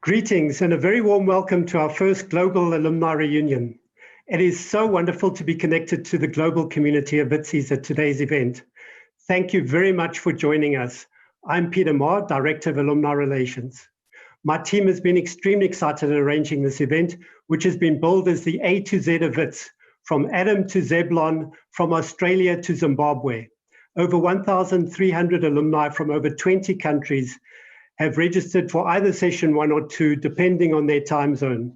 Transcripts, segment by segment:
Greetings and a very warm welcome to our first global alumni reunion. It is so wonderful to be connected to the global community of WITS at today's event. Thank you very much for joining us. I'm Peter Maher, Director of Alumni Relations. My team has been extremely excited in arranging this event, which has been billed as the A to Z of WITS, from Adam to Zebulon, from Australia to Zimbabwe. Over 1,300 alumni from over 20 countries have registered for either session 1 or 2, depending on their time zone.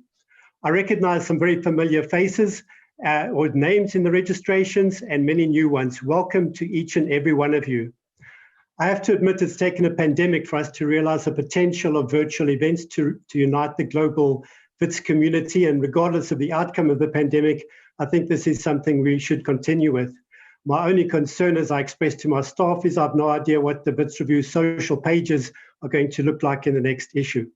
I recognize some very familiar faces or names in the registrations and many new ones. Welcome to each and every one of you. I have to admit it's taken a pandemic for us to realize the potential of virtual events to unite the global WITS community, and regardless of the outcome of the pandemic, I think this is something we should continue with. My only concern, as I expressed to my staff, is I have no idea what the WITS Review social pages are going to look like in the next issue.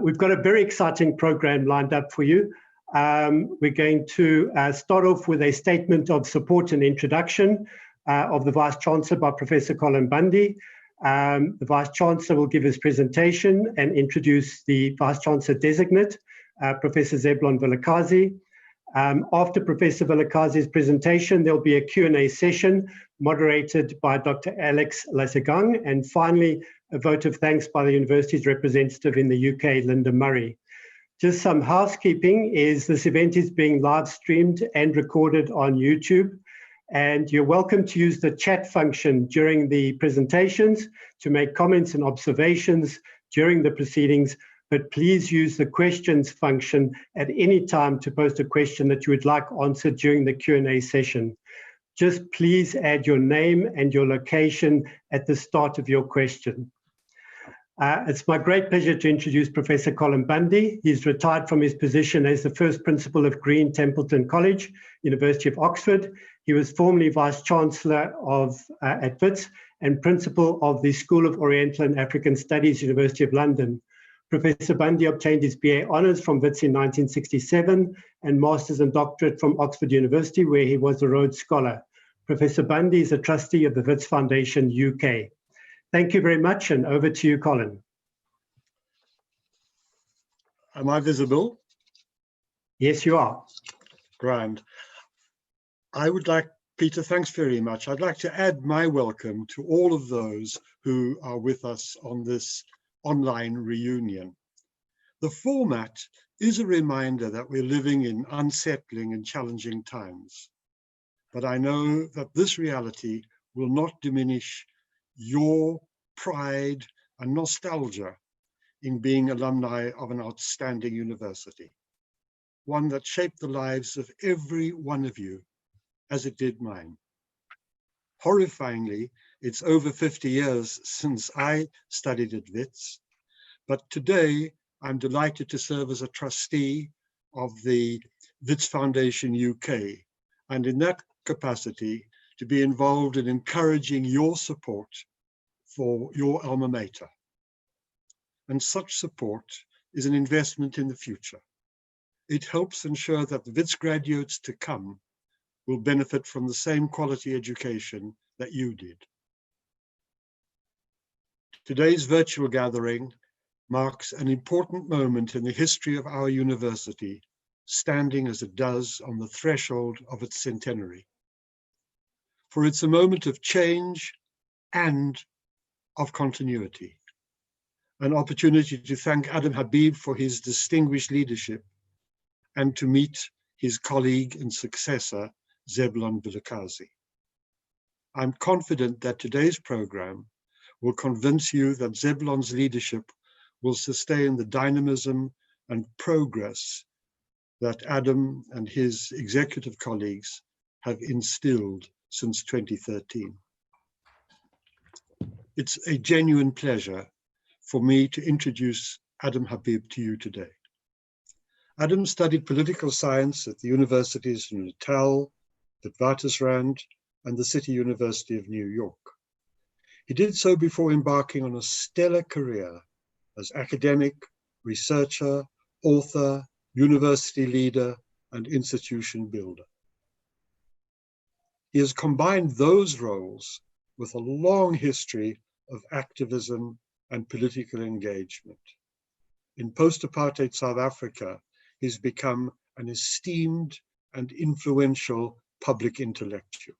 We've got a very exciting program lined up for you. We're going to start off with a statement of support and introduction of the Vice Chancellor by Professor Colin Bundy. The Vice Chancellor will give his presentation and introduce the Vice Chancellor designate, Professor Zebulon Vilakazi. After Professor Vilakazi's presentation, there'll be a Q&A session moderated by Dr. Alex Lasegang, and finally, a vote of thanks by the university's representative in the UK, Linda Murray. Just some housekeeping is this event is being live streamed and recorded on YouTube, and you're welcome to use the chat function during the presentations to make comments and observations during the proceedings, but please use the questions function at any time to post a question that you would like answered during the Q&A session. Just please add your name and your location at the start of your question. It's my great pleasure to introduce Professor Colin Bundy. He's retired from his position as the first principal of Green Templeton College, University of Oxford. He was formerly Vice Chancellor at WITS and Principal of the School of Oriental and African Studies, University of London. Professor Bundy obtained his BA Honours from WITS in 1967 and Masters and Doctorate from Oxford University, where he was a Rhodes Scholar. Professor Bundy is a trustee of the WITS Foundation UK. Thank you very much, and over to you, Colin. Am I visible? Yes, you are. Grand. I would like, Peter, thanks very much. I'd like to add my welcome to all of those who are with us on this online reunion. The format is a reminder that we're living in unsettling and challenging times. But I know that this reality will not diminish your pride and nostalgia in being alumni of an outstanding university, one that shaped the lives of every one of you as it did mine. Horrifyingly, it's over 50 years since I studied at WITS, but today I'm delighted to serve as a trustee of the WITS Foundation UK, and in that capacity to be involved in encouraging your support for your alma mater. And such support is an investment in the future. It helps ensure that the WITS graduates to come will benefit from the same quality education that you did. Today's virtual gathering marks an important moment in the history of our university, standing as it does on the threshold of its centenary. For it's a moment of change and of continuity, an opportunity to thank Adam Habib for his distinguished leadership and to meet his colleague and successor, Zebulon Vilakazi. I'm confident that today's program will convince you that Zebulon's leadership will sustain the dynamism and progress that Adam and his executive colleagues have instilled since 2013. It's a genuine pleasure for me to introduce Adam Habib to you today. Adam studied political science at the universities of Natal, Witwatersrand, and the City University of New York. He did so before embarking on a stellar career as academic, researcher, author, university leader, and institution builder. He has combined those roles with a long history of activism and political engagement. in post-apartheid South Africa, he's become an esteemed and influential public intellectual.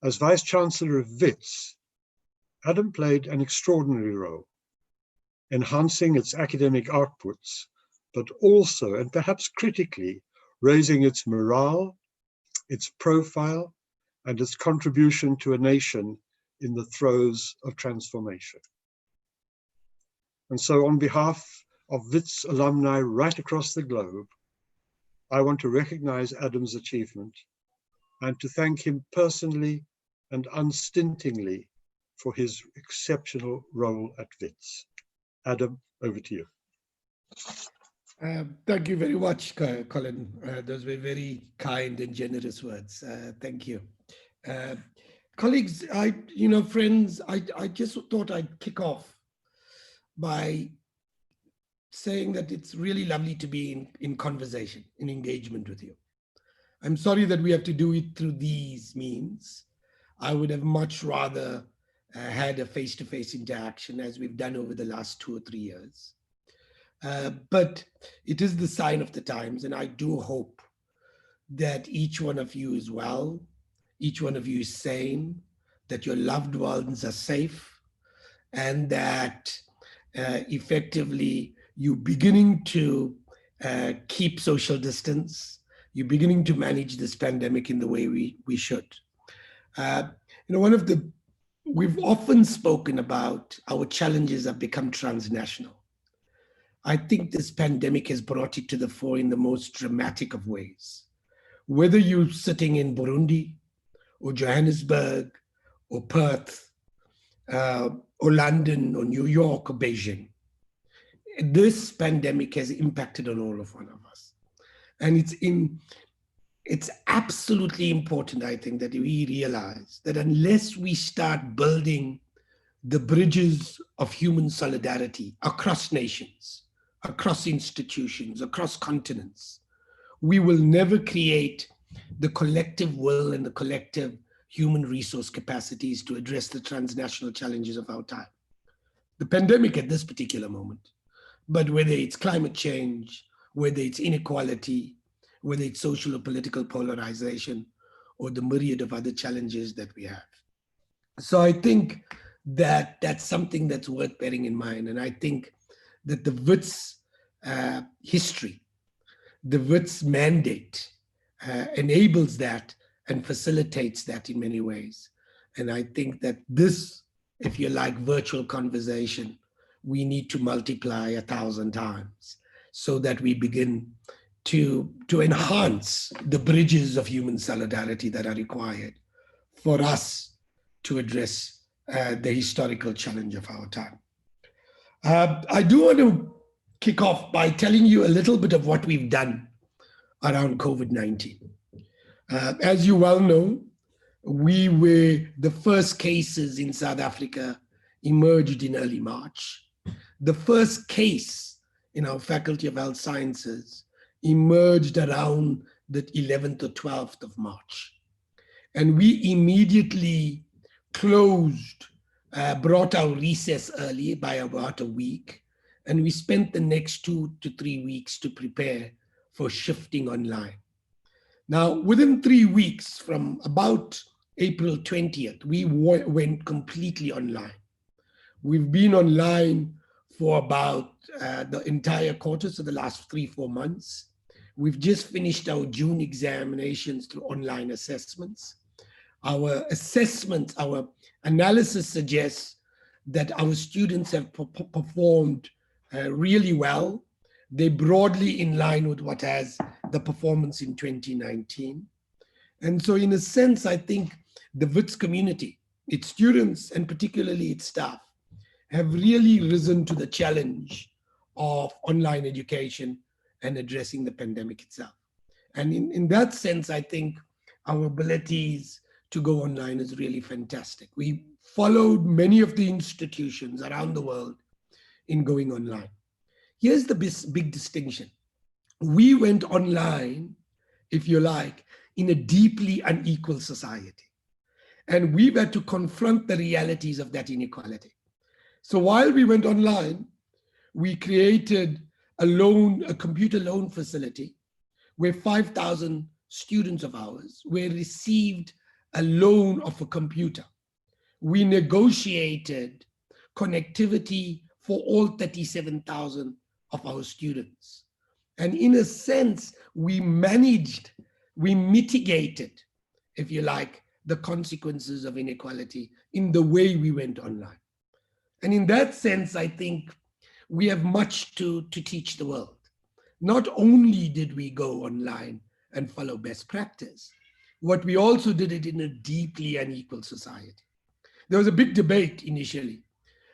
As Vice-Chancellor of WITS, Adam played an extraordinary role, enhancing its academic outputs, but also, and perhaps critically, raising its morale, its profile, and its contribution to a nation in the throes of transformation. And so on behalf of WITS alumni right across the globe, I want to recognize Adam's achievement and to thank him personally and unstintingly for his exceptional role at WITS. Adam, over to you. Thank you very much, Colin. Those were very kind and generous words. Thank you. Colleagues, friends, I just thought I'd kick off by saying that it's really lovely to be in conversation, in engagement with you. I'm sorry that we have to do it through these means. I would have much rather had a face-to-face interaction as we've done over the last 2 or 3 years. But it is the sign of the times, and I do hope that each one of you is well, each one of you is sane, that your loved ones are safe, and that effectively you're beginning to keep social distance, you're beginning to manage this pandemic in the way we should. We've often spoken about our challenges have become transnational. I think this pandemic has brought it to the fore in the most dramatic of ways. Whether you're sitting in Burundi or Johannesburg or Perth or London or New York or Beijing, this pandemic has impacted on all of one of us. And it's absolutely important, I think, that we realize that unless we start building the bridges of human solidarity across nations, across institutions, across continents, we will never create the collective will and the collective human resource capacities to address the transnational challenges of our time. The pandemic at this particular moment, but whether it's climate change, whether it's inequality, whether it's social or political polarization, or the myriad of other challenges that we have. So I think that that's something that's worth bearing in mind. And I think that the WITS history, the WITS mandate enables that and facilitates that in many ways. And I think that this, if you like, virtual conversation, we need to multiply 1,000 times so that we begin to enhance the bridges of human solidarity that are required for us to address the historical challenge of our time. I do want to kick off by telling you a little bit of what we've done around COVID-19. As you well know, we were the first cases in South Africa emerged in early March. The first case in our Faculty of Health Sciences emerged around the 11th or 12th of March. And we immediately closed, brought our recess early by about a week, and we spent the next 2 to 3 weeks to prepare for shifting online. Now, within 3 weeks, from about April 20th, we went completely online. We've been online for about the entire quarter, so the last 3-4 months. We've just finished our June examinations through online assessments. Our assessment, our analysis suggests that our students have performed really well. They're broadly in line with what has the performance in 2019. And so in a sense, I think the WITS community, its students, and particularly its staff, have really risen to the challenge of online education and addressing the pandemic itself. And in that sense, I think our abilities to go online is really fantastic. We followed many of the institutions around the world in going online. Here's the big distinction. We went online, if you like, in a deeply unequal society. And we've had to confront the realities of that inequality. So while we went online, we created a computer loan facility where 5,000 students of ours were received a loan of a computer. We negotiated connectivity for all 37,000 of our students. And in a sense, we mitigated, if you like, the consequences of inequality in the way we went online. And in that sense, I think we have much to teach the world. Not only did we go online and follow best practice, what we also did it in a deeply unequal society. There was a big debate initially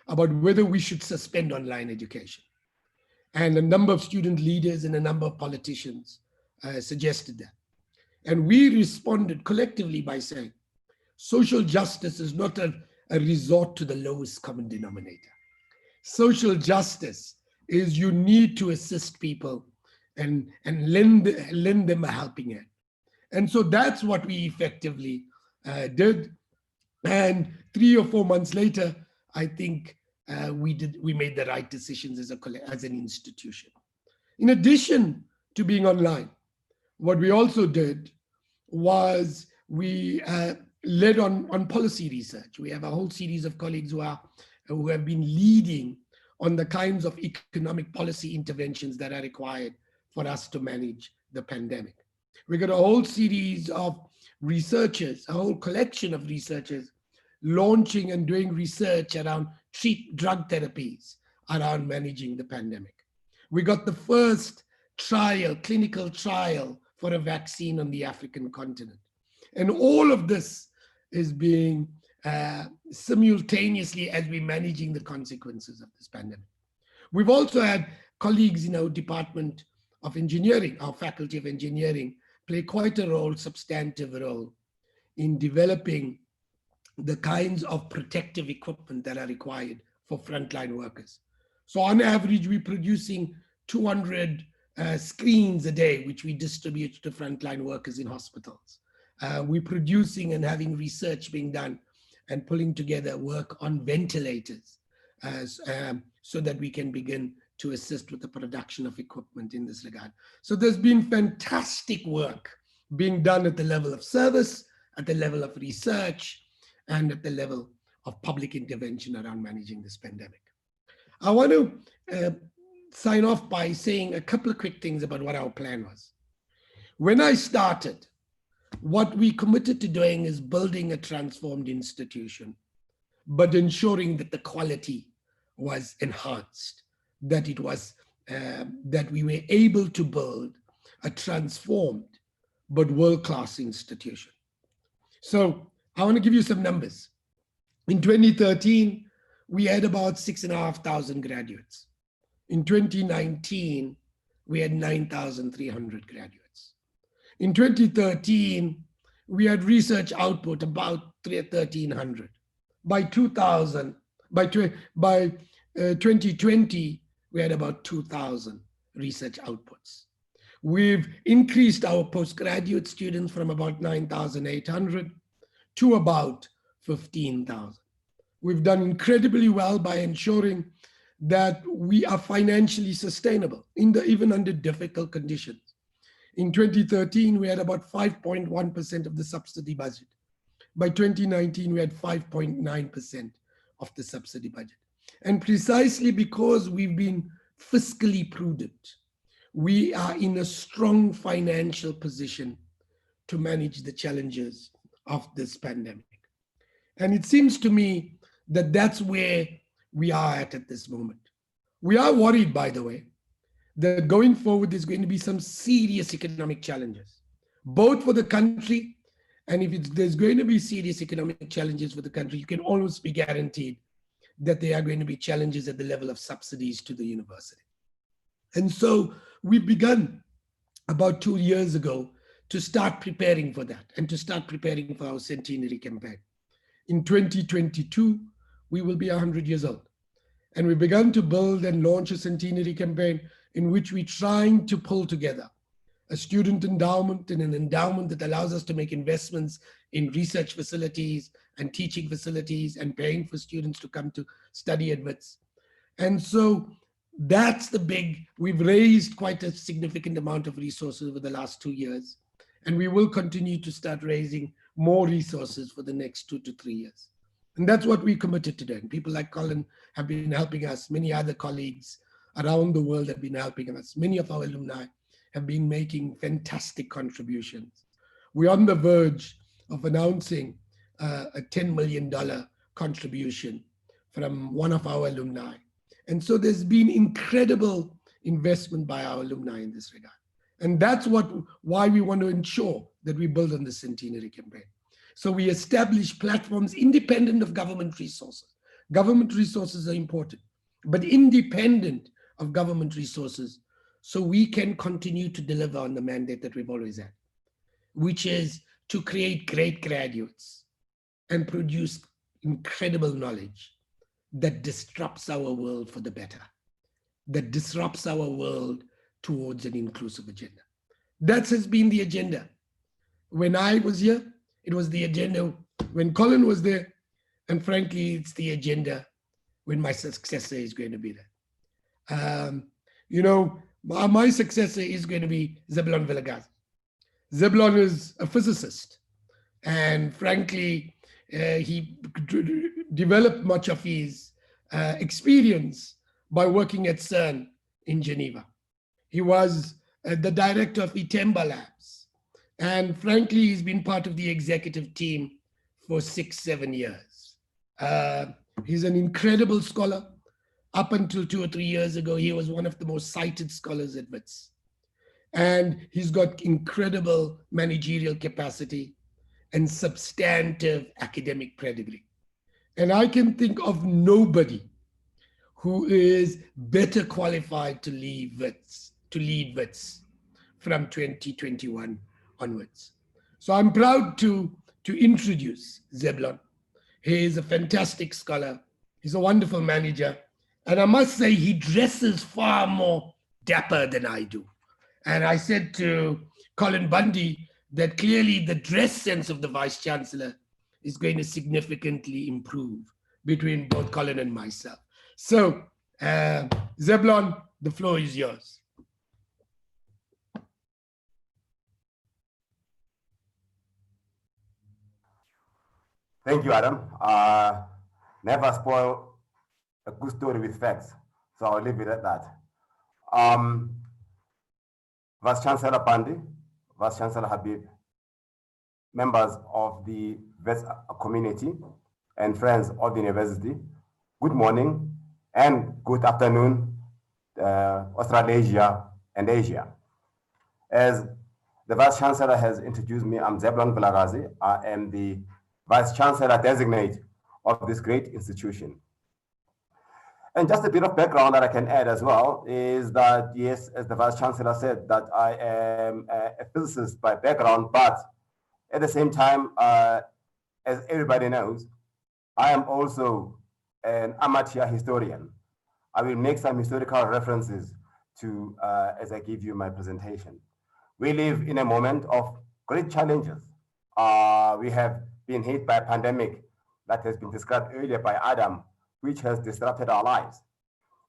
about whether we should suspend online education. And a number of student leaders and a number of politicians suggested that. And we responded collectively by saying, social justice is not a resort to the lowest common denominator. Social justice is you need to assist people and lend them a helping hand. And so that's what we effectively did. And 3 or 4 months later, I think we made the right decisions as an institution. In addition to being online, what we also did was we led on policy research. We have a whole series of colleagues who have been leading on the kinds of economic policy interventions that are required for us to manage the pandemic. We got a whole series of researchers, a whole collection of researchers launching and doing research around drug therapies around managing the pandemic. We got the first clinical trial for a vaccine on the African continent. And all of this is being simultaneously as we're managing the consequences of this pandemic. We've also had colleagues in our Department of Engineering, our Faculty of Engineering, play quite a substantive role in developing the kinds of protective equipment that are required for frontline workers. So on average, we're producing 200 screens a day, which we distribute to frontline workers in hospitals. We're producing and having research being done and pulling together work on ventilators so that we can begin to assist with the production of equipment in this regard. So there's been fantastic work being done at the level of service, at the level of research, and at the level of public intervention around managing this pandemic. I want to sign off by saying a couple of quick things about what our plan was. When I started, what we committed to doing is building a transformed institution, but ensuring that the quality was enhanced, that it was that we were able to build a transformed but world-class institution. So I want to give you some numbers. In 2013, we had about 6,500 graduates. In 2019, we had 9,300 graduates. In 2013, we had research output about 1,300. By 2020, we had about 2,000 research outputs. We've increased our postgraduate students from about 9,800 to about 15,000. We've done incredibly well by ensuring that we are financially sustainable even under difficult conditions. In 2013, we had about 5.1% of the subsidy budget. By 2019, we had 5.9% of the subsidy budget. And precisely because we've been fiscally prudent, we are in a strong financial position to manage the challenges of this pandemic. And it seems to me that that's where we are at this moment. We are worried, by the way, that going forward there's going to be some serious economic challenges, both for the country, and if there's going to be serious economic challenges for the country, you can almost be guaranteed that there are going to be challenges at the level of subsidies to the university. And so we've begun about 2 years ago to start preparing for that and to start preparing for our Centenary Campaign. In 2022, we will be 100 years old. And we began to build and launch a Centenary Campaign in which we're trying to pull together a student endowment and an endowment that allows us to make investments in research facilities and teaching facilities and paying for students to come to study at WITS. And so That's the big, we've raised quite a significant amount of resources over the last 2 years, and we will continue to start raising more resources for the next 2 to 3 years. And that's what we committed to doing. People like Colin have been helping us. Many other colleagues around the world have been helping us. Many of our alumni have been making fantastic contributions. We're on the verge of announcing a $10 million contribution from one of our alumni. And so there's been incredible investment by our alumni in this regard. And that's why we want to ensure that we build on the Centenary Campaign. So we establish platforms independent of government resources. Government resources are important, but independent of government resources, so we can continue to deliver on the mandate that we've always had, which is to create great graduates and produce incredible knowledge that disrupts our world for the better, that disrupts our world towards an inclusive agenda. That has been the agenda. When I was here, it was the agenda when Colin was there, and frankly, it's the agenda when my successor is going to be there. My successor is going to be Zebulon Vilakazi. Zebulon is a physicist, and frankly, he developed much of his experience by working at CERN in Geneva. He was the director of Itemba Labs, and frankly, he's been part of the executive team for 6-7 years. He's an incredible scholar. Up until 2 or 3 years ago, he was one of the most cited scholars at WITS. And he's got incredible managerial capacity and substantive academic pedigree. And I can think of nobody who is better qualified to lead WITS from 2021 onwards. So I'm proud to introduce Zebulon. He is a fantastic scholar. He's a wonderful manager. And I must say, he dresses far more dapper than I do. And I said to Colin Bundy that clearly the dress sense of the Vice Chancellor is going to significantly improve between both Colin and myself. So, Zebulon, the floor is yours. Thank you, Adam. Never spoil a good story with facts, so I'll leave it at that. Vice Chancellor Bundy, Vice Chancellor Habib, members of the WITS community, and friends of the university, good morning and good afternoon, Australasia and Asia. As the Vice Chancellor has introduced me, I'm Zebulon Vilakazi. I am the Vice Chancellor designate of this great institution. And just a bit of background that I can add as well is that, yes, as the Vice Chancellor said, that I am a physicist by background, but at the same time, as everybody knows, I am also an amateur historian. I will make some historical references to as I give you my presentation. We live in a moment of great challenges. We have been hit by a pandemic that has been described earlier by Adam, which has disrupted our lives.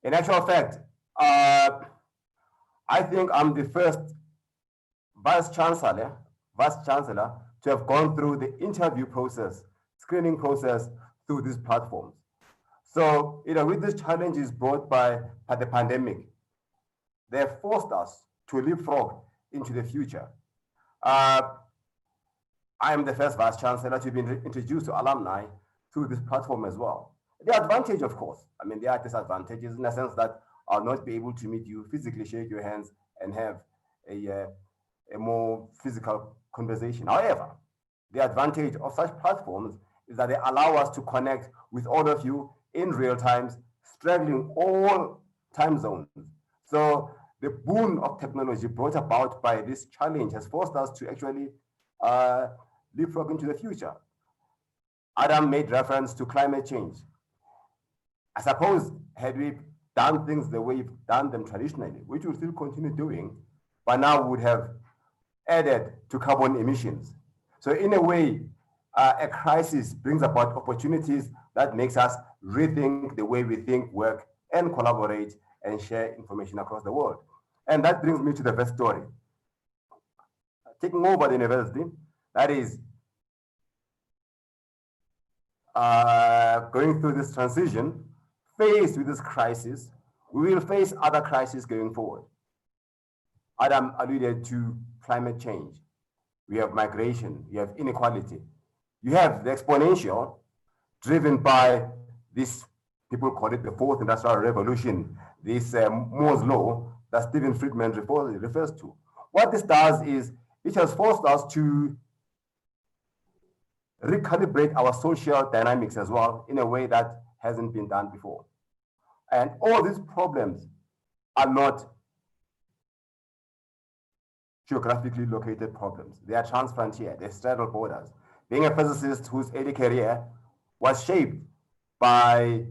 In actual fact, I think I'm the first Vice Chancellor to have gone through the interview process, screening process through these platforms. So, with these challenges brought by the pandemic, they have forced us to leapfrog into the future. I am the first Vice Chancellor to be introduced to alumni through this platform as well. The advantage, of course, there are disadvantages in the sense that I'll not be able to meet you, physically shake your hands, and have a more physical conversation. However, the advantage of such platforms is that they allow us to connect with all of you in real times, straddling all time zones. So the boon of technology brought about by this challenge has forced us to actually leapfrog into the future. Adam made reference to climate change. I suppose had we done things the way we've done them traditionally, which we'll still continue doing, but now we would have added to carbon emissions. So in a way, a crisis brings about opportunities that makes us rethink the way we think, work, and collaborate and share information across the world. And that brings me to the first story. Taking over the university, that is going through this transition, faced with this crisis, we will face other crises going forward. Adam alluded to climate change. We have migration, we have inequality. You have the exponential driven by this, people call it the fourth industrial revolution, this Moore's law that Stephen Friedman refers to. What this does is it has forced us to recalibrate our social dynamics as well in a way that hasn't been done before. And all these problems are not geographically located problems. They are transfrontier, they straddle borders. Being a physicist whose early career was shaped by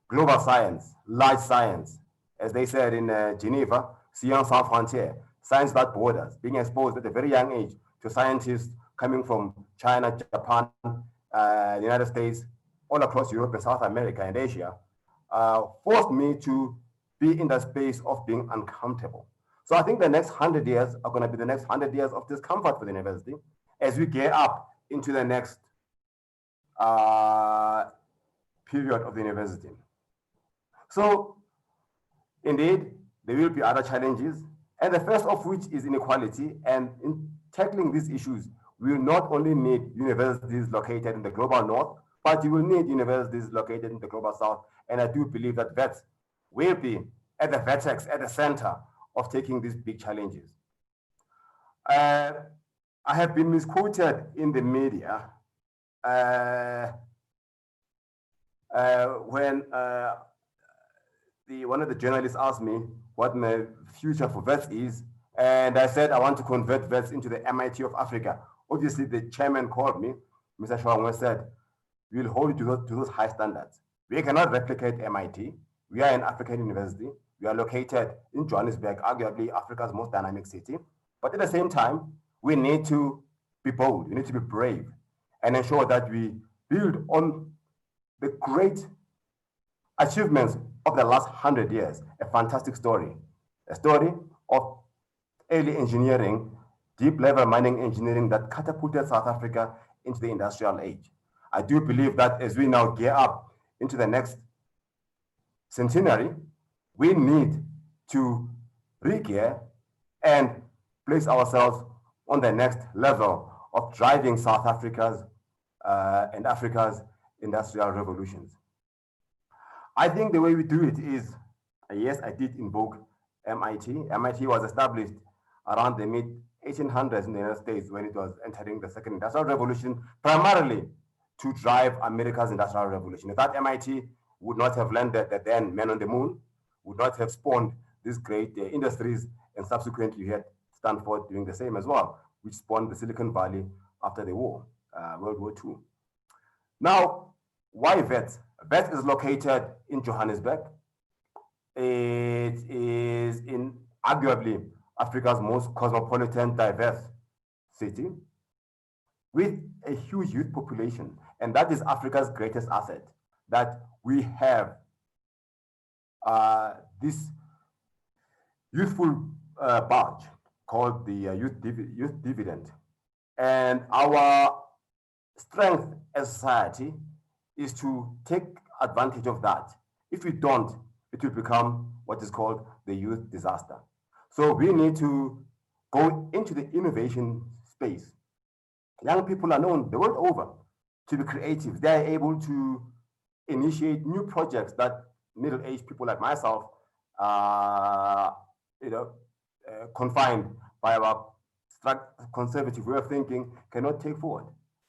global science, large science, as they said in Geneva, science sans frontières, science without borders, being exposed at a very young age to scientists coming from China, Japan, the United States, all across Europe and South America and Asia, forced me to be in the space of being uncomfortable. So I think the next 100 years are going to be the next 100 years of discomfort for the university as we gear up into the next period of the university. So indeed, there will be other challenges, and the first of which is inequality. And in tackling these issues, we will not only need universities located in the global north, but you will need universities located in the global south. And I do believe that WITS will be at the vertex, at the center of taking these big challenges. I have been misquoted in the media when one of the journalists asked me what my future for WITS is, and I said I want to convert WITS into the MIT of Africa. Obviously, the chairman called me, Mr. Shawangwe said, we'll hold you to those high standards. We cannot replicate MIT. We are an African university. We are located in Johannesburg, arguably Africa's most dynamic city. But at the same time, we need to be bold, we need to be brave, and ensure that we build on the great achievements of the last 100 years. A fantastic story, a story of early engineering, deep level mining engineering that catapulted South Africa into the industrial age. I do believe that as we now gear up into the next centenary, we need to re-gear and place ourselves on the next level of driving South Africa's and Africa's industrial revolutions. I think the way we do it is, yes, I did invoke MIT. MIT was established around the mid-1800s in the United States when it was entering the second industrial revolution, primarily to drive America's industrial revolution. Without MIT, would not have landed the then men on the moon, would not have spawned these great industries, and subsequently you had Stanford doing the same as well, which spawned the Silicon Valley after the war, World War II. Now, why WITS? WITS is located in Johannesburg. It is in arguably Africa's most cosmopolitan, diverse city with a huge youth population. And that is Africa's greatest asset, that we have this youthful badge called the youth dividend. And our strength as a society is to take advantage of that. If we don't, it will become what is called the youth disaster. So we need to go into the innovation space. Young people are known the world over to be creative. They are able to initiate new projects that middle-aged people like myself confined by our conservative way of thinking cannot take forward.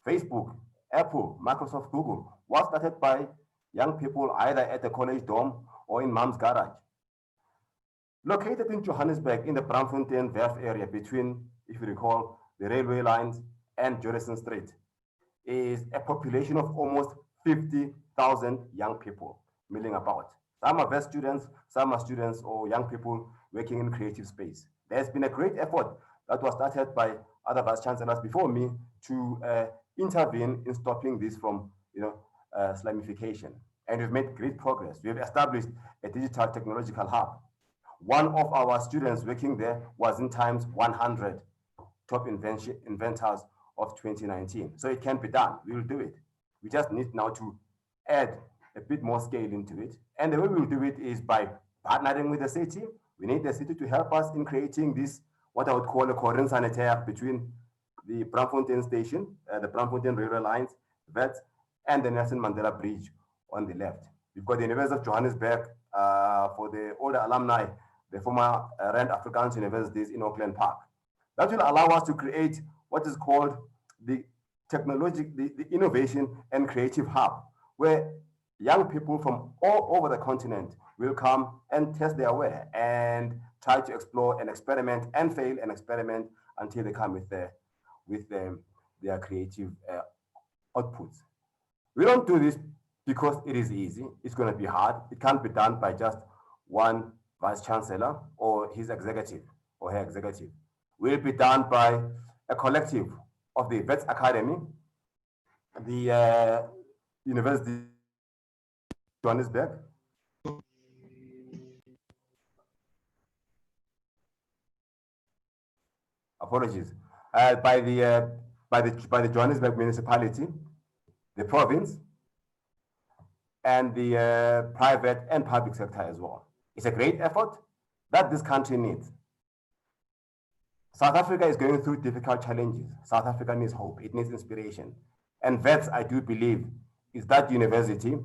Facebook, Apple, Microsoft, Google was started by young people either at the college dorm or in mom's garage. Located in Johannesburg in the Braamfontein-Werf area between, if you recall, the railway lines and Jurison Street, is a population of almost 50,000 young people milling about. Some are WITS students, some are students or young people working in creative space. There's been a great effort that was started by other vice chancellors before me to intervene in stopping this from slamification. and we've made great progress. We have established a digital technological hub. One of our students working there was in Times 100 top inventors of 2019. So it can be done. We will do it. We just need now to add a bit more scale into it. And the way we will do it is by partnering with the city. We need the city to help us in creating this, what I would call a cordon sanitaire between the Braamfontein station, the Braamfontein railway lines, WITS, and the Nelson Mandela Bridge on the left. We've got the University of Johannesburg for the older alumni, the former Rand Afrikaans universities in Auckland Park. That will allow us to create what is called the technology, the innovation and creative hub, where young people from all over the continent will come and test their way and try to explore and experiment and fail and experiment until they come with their creative outputs. We don't do this because it is easy. It's going to be hard. It can't be done by just one vice chancellor or his executive or her executive. Will be done by a collective of the WITS Academy, the University of Johannesburg, apologies, by the Johannesburg municipality, the province, and the private and public sector as well. It's a great effort that this country needs. South Africa is going through difficult challenges. South Africa needs hope. It needs inspiration. And WITS, I do believe, is that university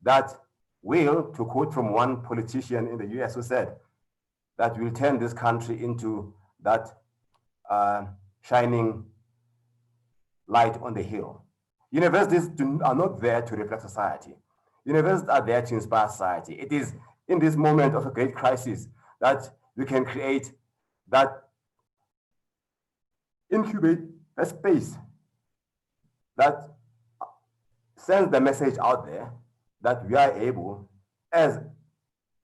that will, to quote from one politician in the US who said, that will turn this country into that shining light on the hill. Universities are not there to reflect society. Universities are there to inspire society. It is in this moment of a great crisis that we can create that incubate a space that sends the message out there that we are able, as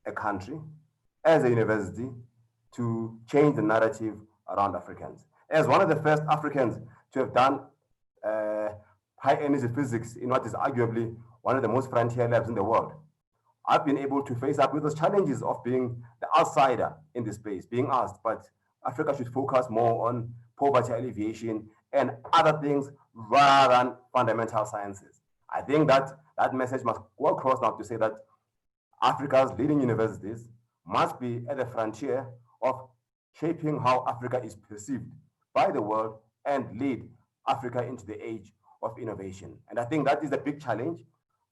a country, as a university, to change the narrative around Africans. As one of the first Africans to have done high energy physics in what is arguably one of the most frontier labs in the world, I've been able to face up with those challenges of being the outsider in this space, being asked, but Africa should focus more on poverty alleviation and other things rather than fundamental sciences. I think that that message must go across now to say that Africa's leading universities must be at the frontier of shaping how Africa is perceived by the world and lead Africa into the age of innovation. And I think that is a big challenge.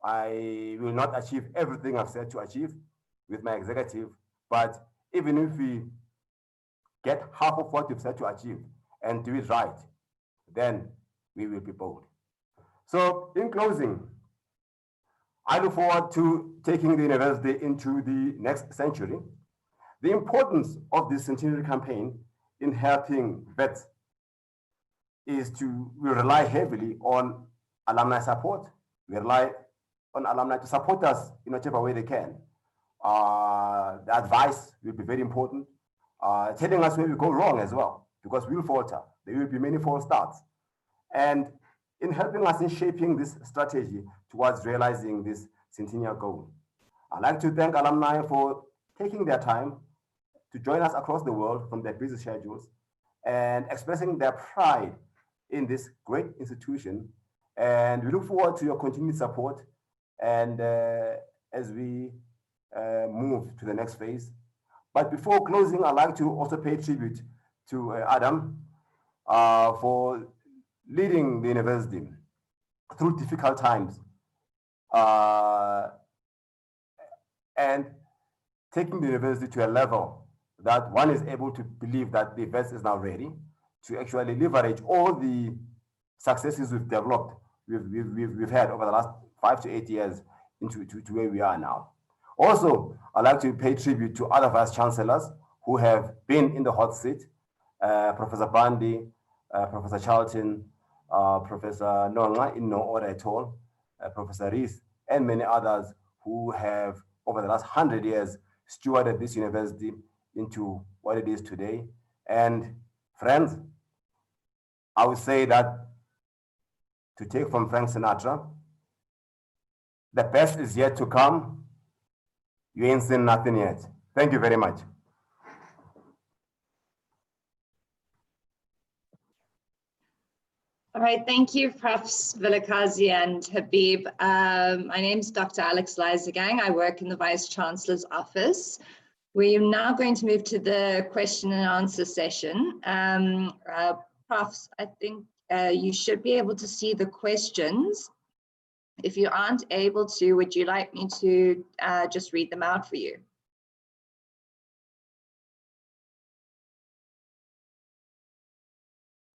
I will not achieve everything I've said to achieve with my executive, but even if we get half of what we've said to achieve and do it right, then we will be bold. So in closing, I look forward to taking the university into the next century. The importance of this Centenary Campaign in helping WITS is we rely heavily on alumni support. We rely on alumni to support us in whichever way they can. The advice will be very important. Telling us where we go wrong as well, because we'll falter. There will be many false starts. And in helping us in shaping this strategy towards realizing this centennial goal. I'd like to thank alumni for taking their time to join us across the world from their busy schedules and expressing their pride in this great institution. And we look forward to your continued support and as we move to the next phase. But before closing, I'd like to also pay tribute to Adam for leading the university through difficult times and taking the university to a level that one is able to believe that the WITS is now ready to actually leverage all the successes we've developed, we've had over the last 5 to 8 years into where we are now. Also, I'd like to pay tribute to other vice chancellors who have been in the hot seat, Professor Bundy, Professor Charlton, Professor Nonga, in no order at all, Professor Rees, and many others who have, over the last 100 years, stewarded this university into what it is today. And friends, I would say that, to take from Frank Sinatra, the best is yet to come. You ain't seen nothing yet. Thank you very much. All right, thank you, Profs Vilakazi and Habib. My name is Dr. Alex Lyzagang. I work in the Vice Chancellor's office. We are now going to move to the question and answer session. Profs, I think you should be able to see the questions. If you aren't able to, would you like me to just read them out for you?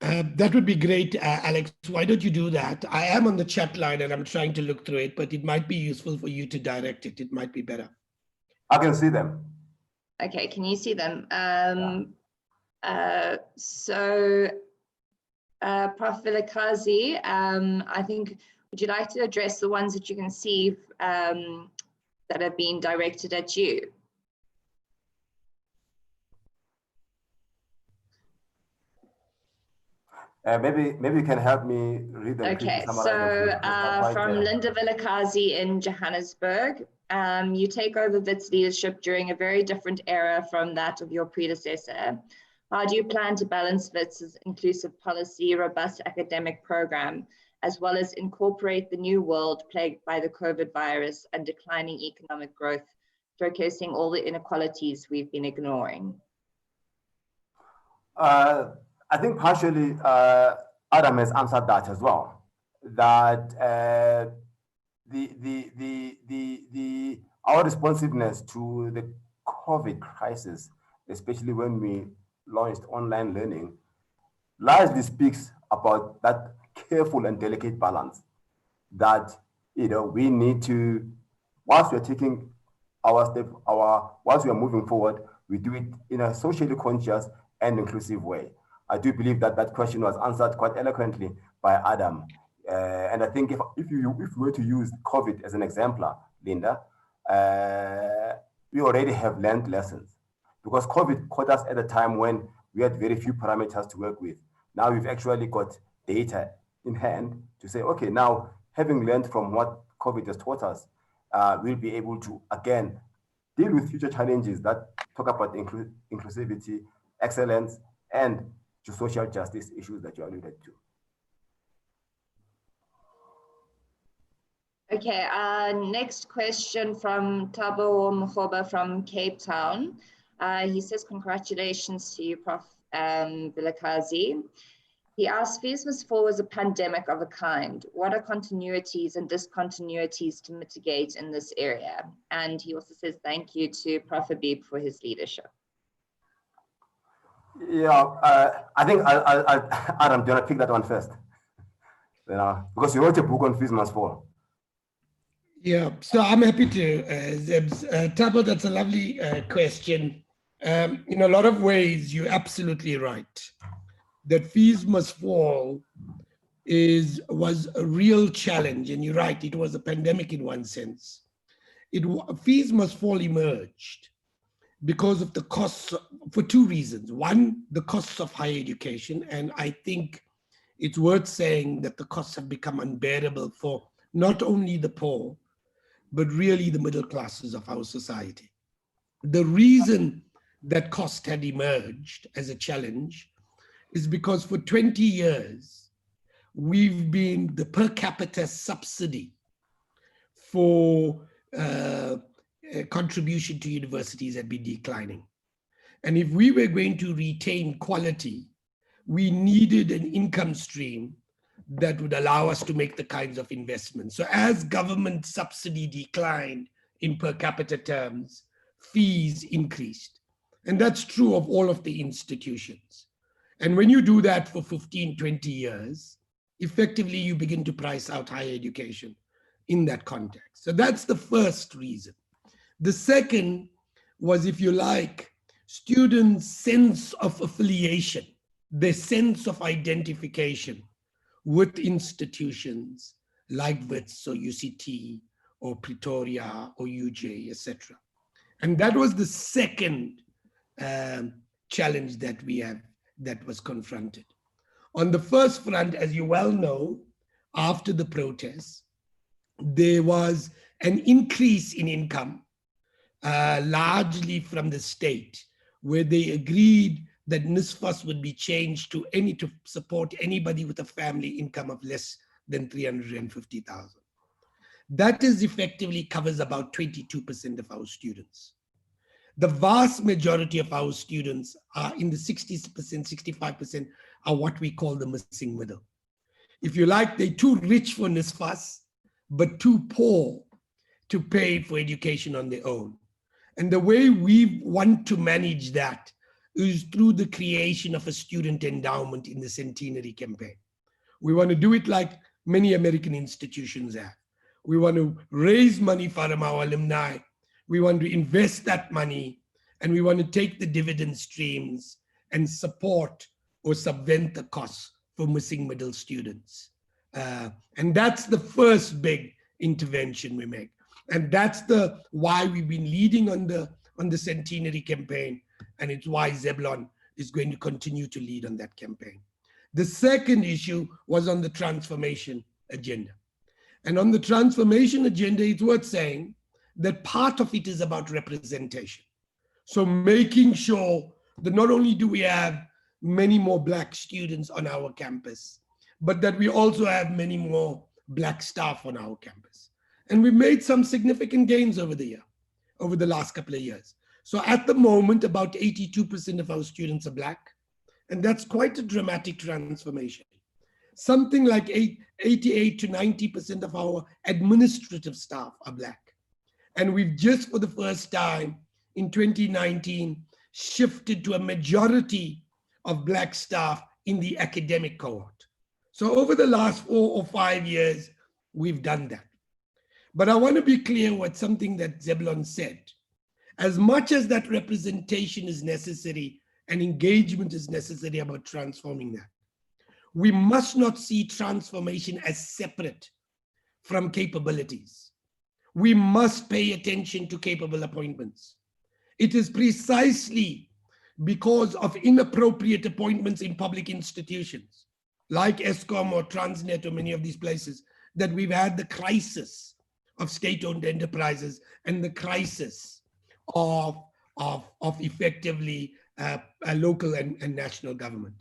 That would be great, Alex. Why don't you do that? I am on the chat line and I'm trying to look through it, but it might be useful for you to direct it. It might be better. I can see them. Okay, can you see them? Prof. Vilakazi, I think, would you like to address the ones that you can see that have been directed at you? Maybe you can help me read them. Okay, so from Linda Vilakazi in Johannesburg, you take over WITS leadership during a very different era from that of your predecessor. How do you plan to balance WITS's inclusive policy, robust academic program, as well as incorporate the new world plagued by the COVID virus and declining economic growth, showcasing all the inequalities we've been ignoring? I think partially Adam has answered that as well. That our responsiveness to the COVID crisis, especially when we launched online learning, largely speaks about that careful and delicate balance that we need to, whilst we're taking our step, whilst we are moving forward, we do it in a socially conscious and inclusive way. I do believe that that question was answered quite eloquently by Adam. And I think if we were to use COVID as an exemplar, Linda, we already have learned lessons, because COVID caught us at a time when we had very few parameters to work with. Now we've actually got data in hand to say, okay, now having learned from what COVID has taught us, we'll be able to, again, deal with future challenges that talk about inclusivity, excellence, and to social justice issues that you alluded to. Okay, next question from Tabo Mkhoba from Cape Town. He says, congratulations to you, Prof. Vilakazi. He asks, Fees 4 was a pandemic of a kind. What are continuities and discontinuities to mitigate in this area? And he also says, thank you to Prof. Habib for his leadership. Yeah, I think Adam, do you want to pick that one first? Because you wrote a book on Fees 4. Yeah, so I'm happy to, Tabo, that's a lovely question. In a lot of ways, you're absolutely right. That Fees Must Fall was a real challenge, and you're right, it was a pandemic in one sense. Fees Must Fall emerged because of the costs, for two reasons. One, the costs of higher education, and I think it's worth saying that the costs have become unbearable for not only the poor, but really the middle classes of our society. The reason that cost had emerged as a challenge is because for 20 years, we've been, the per capita subsidy for contribution to universities had been declining. And if we were going to retain quality, we needed an income stream that would allow us to make the kinds of investments. So as government subsidy declined in per capita terms, fees increased. And that's true of all of the institutions. And when you do that for 15, 20 years, effectively you begin to price out higher education in that context. So that's the first reason. The second was, if you like, students' sense of affiliation, their sense of identification with institutions like WITS or UCT or Pretoria or UJ, etc. And that was the second challenge that we have, that was confronted. On the first front, as you well know, after the protests, there was an increase in income, largely from the state, where they agreed that NSFAS would be changed to support anybody with a family income of less than 350,000. That is effectively covers about 22% of our students. The vast majority of our students are in the 60%, 65% are what we call the missing middle. If you like, they're too rich for NSFAS, but too poor to pay for education on their own. And the way we want to manage that is through the creation of a student endowment in the Centenary Campaign. We want to do it like many American institutions have. We want to raise money from our alumni. We want to invest that money, and we want to take the dividend streams and support or subvent the costs for missing middle students. And that's the first big intervention we make. And that's why we've been leading on the Centenary Campaign, and it's why Zebulon is going to continue to lead on that campaign. The second issue was on the transformation agenda. And on the transformation agenda, it's worth saying that part of it is about representation. So making sure that not only do we have many more Black students on our campus, but that we also have many more Black staff on our campus. And we made some significant gains over the last couple of years. So at the moment, about 82% of our students are Black, and that's quite a dramatic transformation. Something like 88 to 90% of our administrative staff are Black. And we've just for the first time in 2019 shifted to a majority of Black staff in the academic cohort. So over the last 4 or 5 years, we've done that. But I want to be clear with something that Zebulon said. As much as that representation is necessary and engagement is necessary about transforming that, we must not see transformation as separate from capabilities. We must pay attention to capable appointments. It is precisely because of inappropriate appointments in public institutions, like ESCOM or Transnet or many of these places, that we've had the crisis of state-owned enterprises and the crisis of effectively a local and national government.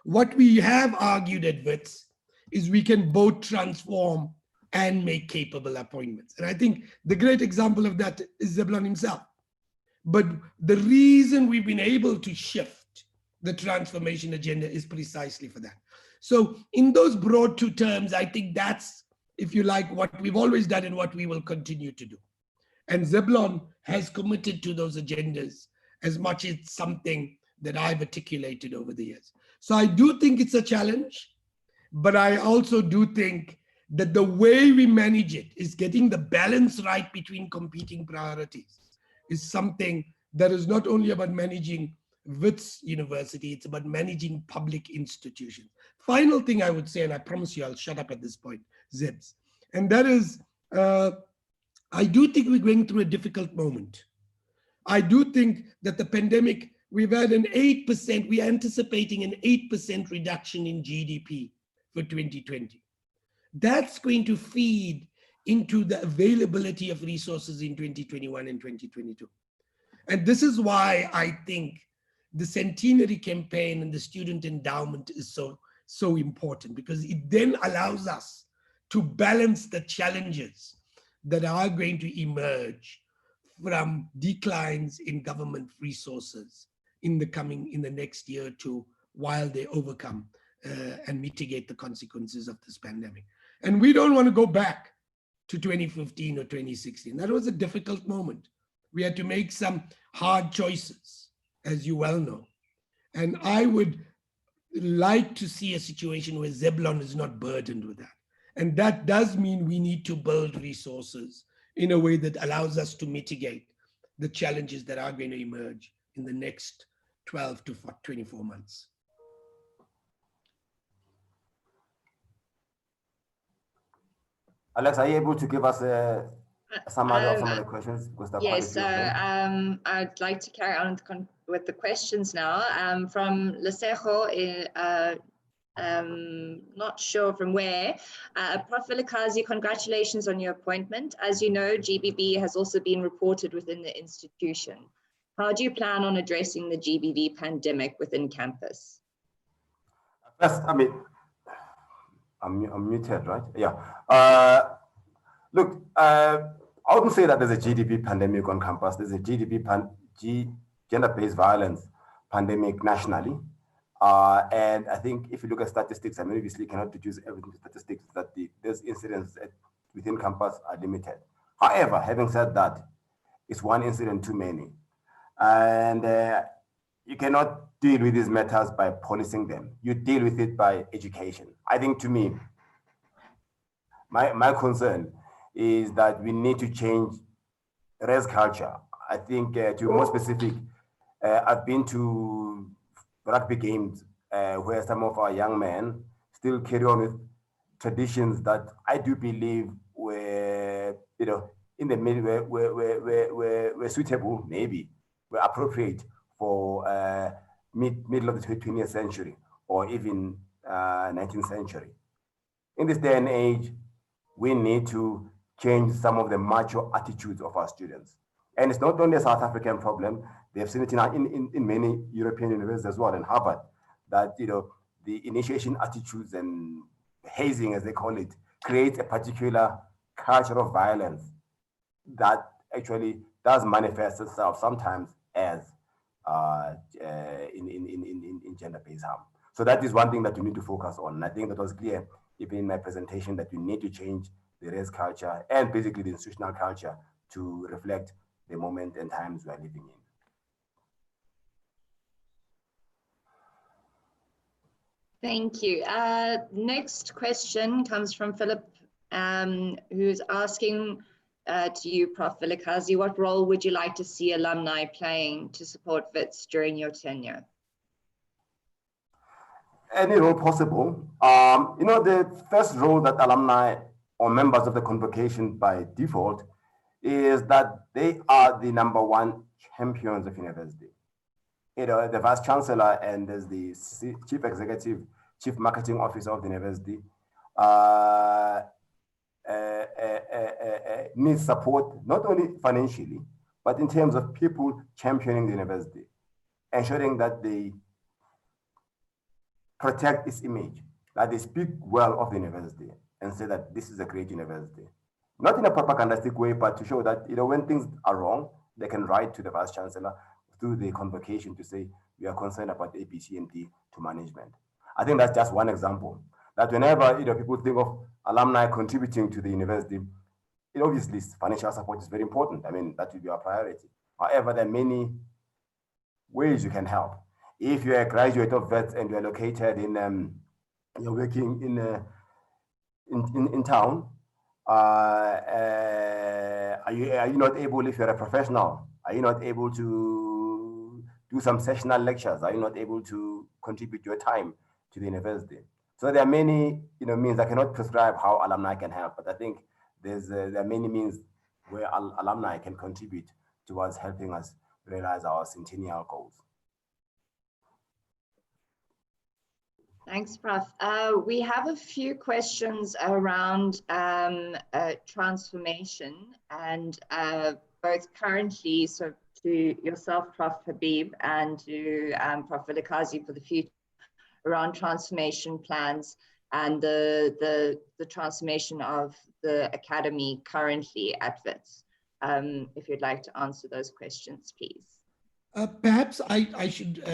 What we have argued at WITS is we can both transform and make capable appointments. And I think the great example of that is Zebulon himself. But the reason we've been able to shift the transformation agenda is precisely for that. So in those broad two terms, I think that's, if you like, what we've always done and what we will continue to do. And Zebulon has committed to those agendas as much as something that I've articulated over the years. So I do think it's a challenge, but I also do think that the way we manage it is getting the balance right between competing priorities is something that is not only about managing WITS University, it's about managing public institutions. Final thing I would say, and I promise you I'll shut up at this point, Zebs, and that is, I do think we're going through a difficult moment. I do think that the pandemic, we've had an 8%, we are anticipating an 8% reduction in GDP for 2020. That's going to feed into the availability of resources in 2021 and 2022. And this is why I think the Centenary Campaign and the student endowment is so important, because it then allows us to balance the challenges that are going to emerge from declines in government resources in the next year or two, while they overcome and mitigate the consequences of this pandemic. And we don't want to go back to 2015 or 2016. That was a difficult moment. We had to make some hard choices, as you well know. And I would like to see a situation where Zebulon is not burdened with that. And that does mean we need to build resources in a way that allows us to mitigate the challenges that are going to emerge in the next 12 to 24 months. Alex, are you able to give us a summary of some of the questions? Yes, so I'd like to carry on with the questions now. From Lesejo, not sure from where. Prof. Vilakazi, congratulations on your appointment. As you know, GBV has also been reported within the institution. How do you plan on addressing the GBV pandemic within campus? First, I mean, I'm muted, right? Yeah. Look, I wouldn't say that there's a GDP pandemic on campus. There's a gender-based violence pandemic nationally. And I think if you look at statistics, I mean, obviously you cannot reduce everything to statistics, that those incidents within campus are limited. However, having said that, it's one incident too many. And you cannot deal with these matters by policing them. You deal with it by education. I think, to me, my concern is that we need to change res culture. I think, to be more specific, I've been to rugby games where some of our young men still carry on with traditions that I do believe were, in the middle, were suitable, maybe, were appropriate for middle of the 20th century or even 19th century. In this day and age, we need to change some of the macho attitudes of our students. And it's not only a South African problem. They've seen it in many European universities as well, and Harvard, that the initiation attitudes and hazing, as they call it, creates a particular culture of violence that actually does manifest itself sometimes as in gender-based harm. So that is one thing that you need to focus on. And I think that was clear even in my presentation, that you need to change the race culture and basically the institutional culture to reflect the moment and times we are living in. Thank you. Next question comes from Philip, who's asking to you, Prof. Vilakazi, what role would you like to see alumni playing to support WITS during your tenure? Any role possible. The first role that alumni or members of the convocation by default is that they are the #1 champions of university. The Vice Chancellor and as the Chief Executive, Chief Marketing Officer of the university needs support, not only financially, but in terms of people championing the university, ensuring that they protect its image, that they speak well of the university and say that this is a great university. Not in a propagandistic way, but to show that when things are wrong, they can write to the Vice Chancellor through the convocation to say, we are concerned about A, B, C, and D to management. I think that's just one example. That whenever people think of alumni contributing to the university, obviously financial support is very important. I mean, that will be our priority. However, there are many ways you can help. If you're a graduate of WITS and you're located in, you're working in town, are you not able, if you're a professional, are you not able to do some sessional lectures? Are you not able to contribute your time to the university? So there are many means. I cannot prescribe how alumni can help, but I think there are many means where alumni can contribute towards helping us realize our centennial goals. Thanks, Prof. We have a few questions around transformation, and both currently, so to yourself, Prof. Habib, and to Prof. Vilakazi for the future, around transformation plans and the transformation of the academy currently at WITS. If you'd like to answer those questions, please. Perhaps I should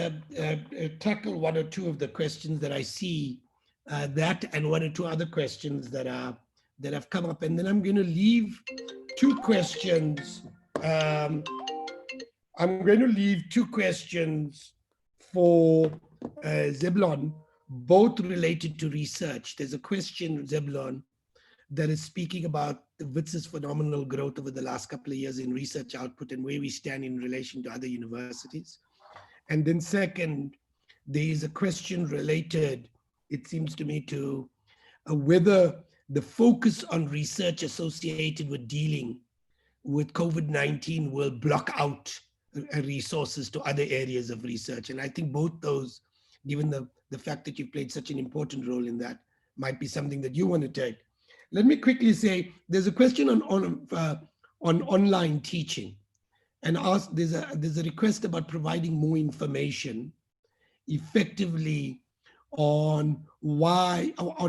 tackle one or two of the questions that I see, that and one or two other questions that have come up, and then I'm going to leave two questions. I'm going to leave two questions for Zebulon, both related to research. There's a question, Zebulon, that is speaking about the WITS's phenomenal growth over the last couple of years in research output and where we stand in relation to other universities. And then second, there is a question related, it seems to me, to whether the focus on research associated with dealing with COVID-19 will block out resources to other areas of research. And I think both those given the fact that you've played such an important role in that, might be something that you want to take. Let me quickly say, there's a question on online teaching, and there's a request about providing more information effectively on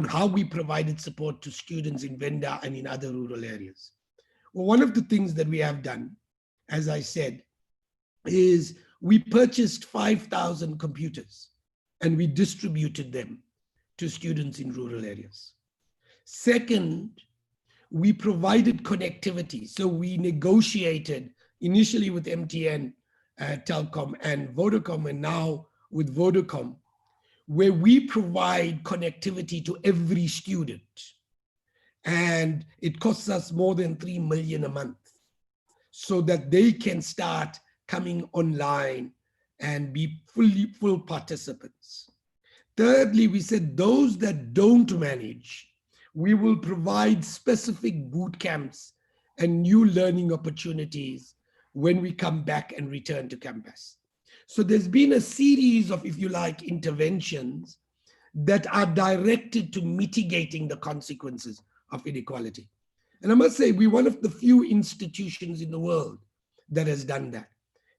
how we provided support to students in Venda and in other rural areas. Well, one of the things that we have done, as I said, is we purchased 5,000 computers and we distributed them to students in rural areas. Second, we provided connectivity. So we negotiated initially with MTN, Telkom and Vodacom, and now with Vodacom, where we provide connectivity to every student. And it costs us more than 3 million a month so that they can start coming online and be full participants. Thirdly, we said those that don't manage, we will provide specific boot camps and new learning opportunities when we come back and return to campus. So there's been a series of, if you like, interventions that are directed to mitigating the consequences of inequality. And I must say, we're one of the few institutions in the world that has done that.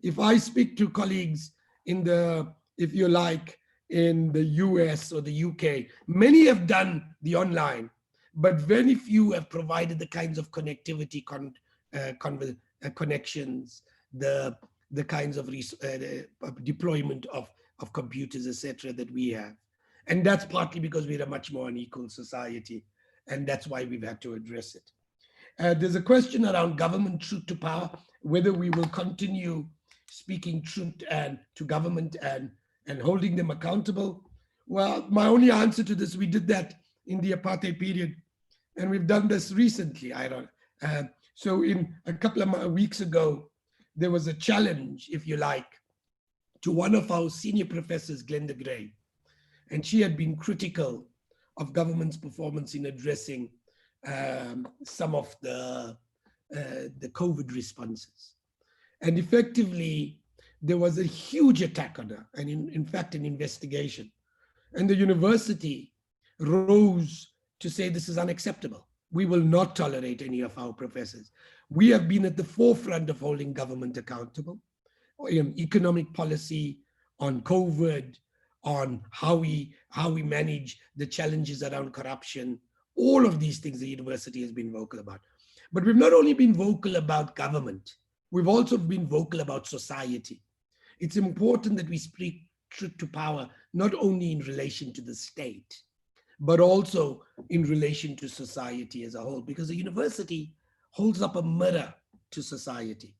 If I speak to colleagues in the, if you like, in the US or the UK, many have done the online, but very few have provided the kinds of connectivity, connections, the kinds of deployment of computers, etc., that we have. And that's partly because we're a much more unequal society, and that's why we've had to address it. There's a question around government truth to power, whether we will continue speaking truth to government and holding them accountable. Well, my only answer to this, we did that in the apartheid period, and we've done this recently. So in a couple of weeks ago, there was a challenge, if you like, to one of our senior professors, Glenda Gray, and she had been critical of government's performance in addressing some of the COVID responses. And effectively, there was a huge attack on her, and in fact, an investigation. And the university rose to say this is unacceptable. We will not tolerate any of our professors. We have been at the forefront of holding government accountable, economic policy, on COVID, on how we manage the challenges around corruption. All of these things the university has been vocal about. But we've not only been vocal about government, we've also been vocal about society. It's important that we speak truth to power, not only in relation to the state, but also in relation to society as a whole, because the university holds up a mirror to society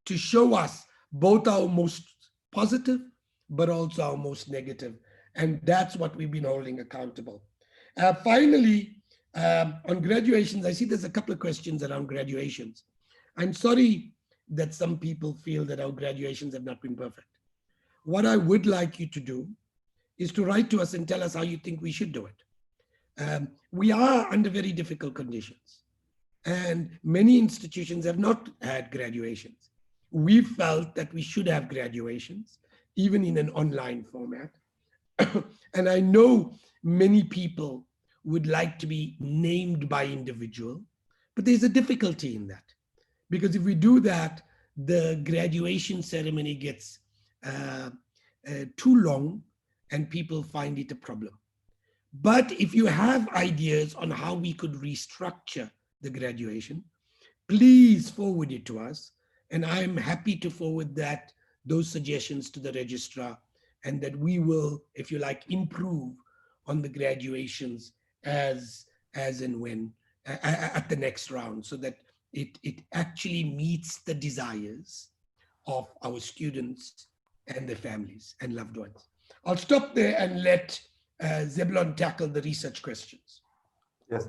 to show us both our most positive, but also our most negative. And that's what we've been holding accountable. Finally, on graduations, I see there's a couple of questions around graduations. I'm sorry that some people feel that our graduations have not been perfect. What I would like you to do is to write to us and tell us how you think we should do it. We are under very difficult conditions, and many institutions have not had graduations. We felt that we should have graduations, even in an online format. And I know many people would like to be named by individual, but there's a difficulty in that. Because if we do that, the graduation ceremony gets too long and people find it a problem. But if you have ideas on how we could restructure the graduation, please forward it to us. And I'm happy to forward those suggestions to the registrar, and that we will, if you like, improve on the graduations as and when at the next round, so that it actually meets the desires of our students and their families and loved ones. I'll stop there and let Zebulon tackle the research questions. Yes,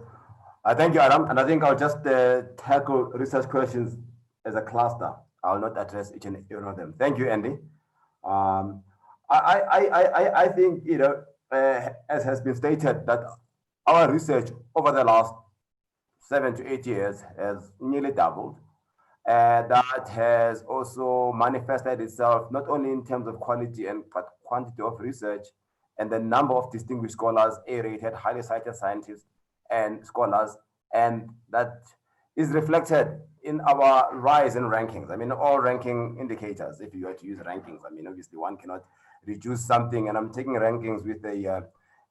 thank you, Adam. And I think I'll just tackle research questions as a cluster. I'll not address each and every one of them. Thank you, Andy. I think, as has been stated, that our research over the last 7 to 8 years has nearly doubled. And that has also manifested itself not only in terms of quality but quantity of research, and the number of distinguished scholars, A-rated, highly cited scientists and scholars, and that is reflected in our rise in rankings. I mean, all ranking indicators, if you were to use rankings, I mean, obviously one cannot reduce something, and I'm taking rankings with a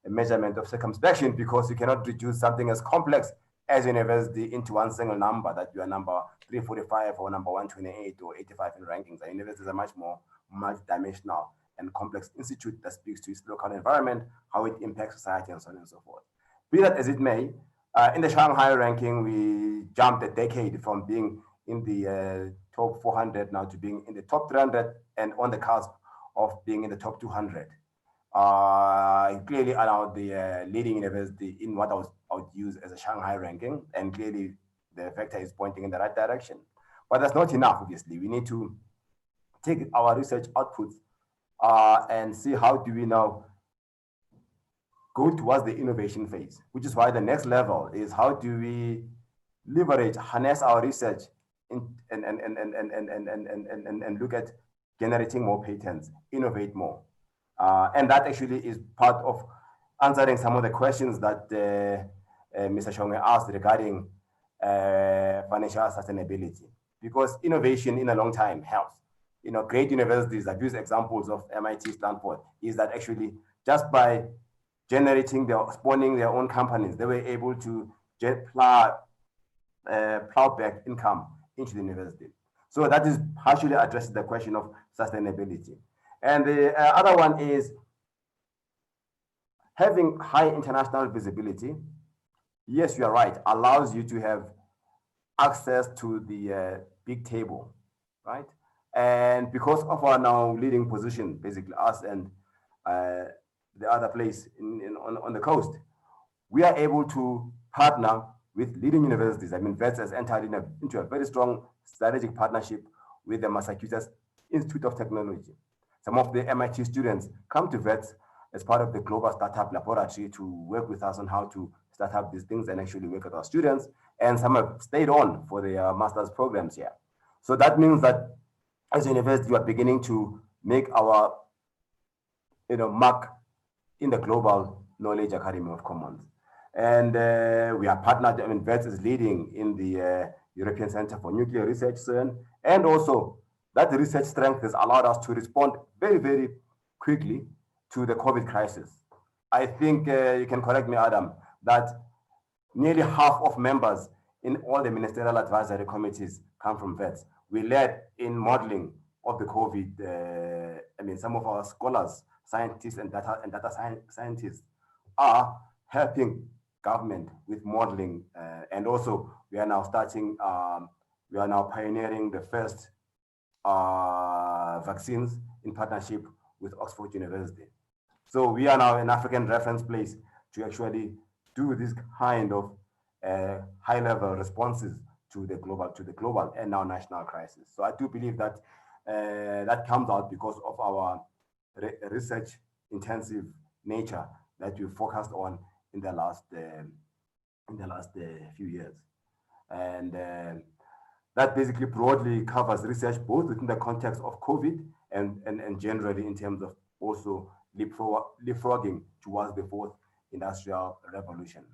measurement of circumspection, because you cannot reduce something as complex as university into one single number, that you are number 345 or number 128 or 85 in rankings. And universities are much more multidimensional and complex institute that speaks to its local environment, how it impacts society, and so on and so forth. Be that as it may, in the Shanghai ranking, we jumped a decade from being in the top 400 now to being in the top 300 and on the cusp of being in the top 200. Clearly are now the leading university in what I would use as a Shanghai ranking, and clearly the vector is pointing in the right direction. But that's not enough, obviously. We need to take our research outputs and see how do we now go towards the innovation phase, which is why the next level is how do we leverage, harness our research and look at generating more patents, innovate more. And that actually is part of answering some of the questions that Mr. Shongwe asked regarding financial sustainability, because innovation in a long time helps. You know, great universities, I've used examples of MIT, Stanford, is that actually just by spawning their own companies, they were able to plow back income into the university. So that is partially addresses the question of sustainability. And the other one is having high international visibility. Yes, you are right, allows you to have access to the big table, right? And because of our now leading position, basically us and the other place on the coast, we are able to partner with leading universities. I mean, WITS has entered into a very strong strategic partnership with the Massachusetts Institute of Technology. Some of the MIT students come to WITS as part of the Global Startup Laboratory to work with us on how to start up these things and actually work with our students. And some have stayed on for their master's programs here. So that means that as a university, we are beginning to make our mark in the global knowledge academy of commons. And we are partnered, I mean, WITS is leading in the European Center for Nuclear Research, CERN, and also that research strength has allowed us to respond very, very quickly to the COVID crisis. I think you can correct me, Adam, that nearly half of members in all the ministerial advisory committees come from WITS. We led in modeling of the COVID. I mean, some of our scholars, scientists, and data scientists are helping government with modeling. And also, we are now pioneering the first vaccines in partnership with Oxford University. So we are now an African reference place to actually do this kind of high-level responses to the global and now national crisis. So I do believe that that comes out because of our research-intensive nature that we focused on in the last few years, and that basically broadly covers research both within the context of COVID and generally in terms of also leapfrogging towards the fourth industrial revolution.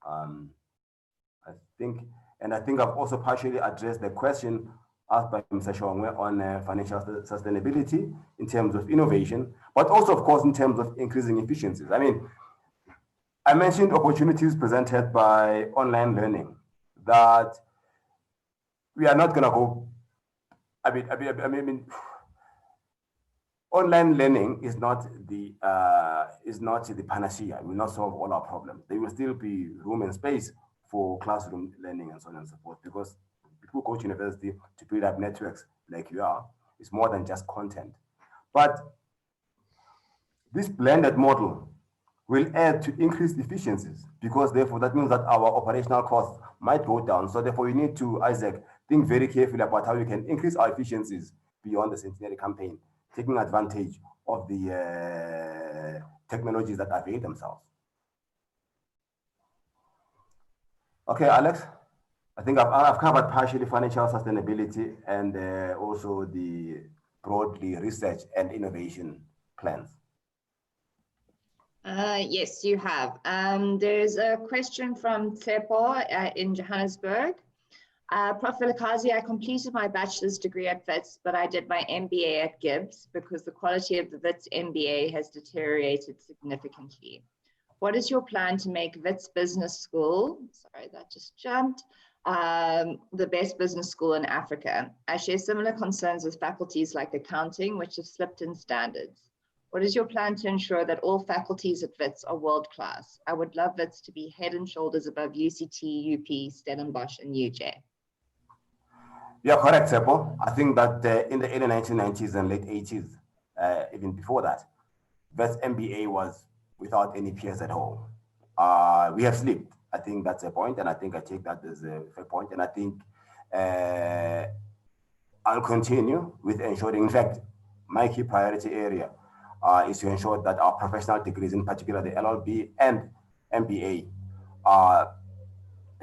I think I've also partially addressed the question asked by Mr. Shongwe on financial sustainability in terms of innovation, but also, of course, in terms of increasing efficiencies. I mean, I mentioned opportunities presented by online learning, that we are not going to go. I mean, online learning is not the panacea. It will not solve all our problems. There will still be room and space for classroom learning and so on and so forth, because people go to university to build up networks like you are. It's more than just content. But this blended model will add to increased efficiencies, because therefore that means that our operational costs might go down. So therefore we need to, Isaac, think very carefully about how we can increase our efficiencies beyond the Centenary Campaign, taking advantage of the technologies that avail themselves. Okay, Alex, I think I've covered partially financial sustainability and also the broadly research and innovation plans. Yes, you have. There's a question from Tsepo in Johannesburg. Prof. Vilakazi, I completed my bachelor's degree at WITS, but I did my MBA at Gibbs because the quality of the WITS MBA has deteriorated significantly. What is your plan to make WITS Business School, sorry, that just jumped, the best business school in Africa? I share similar concerns with faculties like accounting, which have slipped in standards. What is your plan to ensure that all faculties at WITS are world-class? I would love WITS to be head and shoulders above UCT, UP, Stellenbosch, and UJ. Yeah, correct, Sepo. I think that in the early 1990s and late 80s, even before that, WITS MBA was without any peers at all. We have slipped. I think that's a point, and I think I take that as a fair point. And I think I'll continue with ensuring, in fact, my key priority area is to ensure that our professional degrees, in particular the LLB and MBA,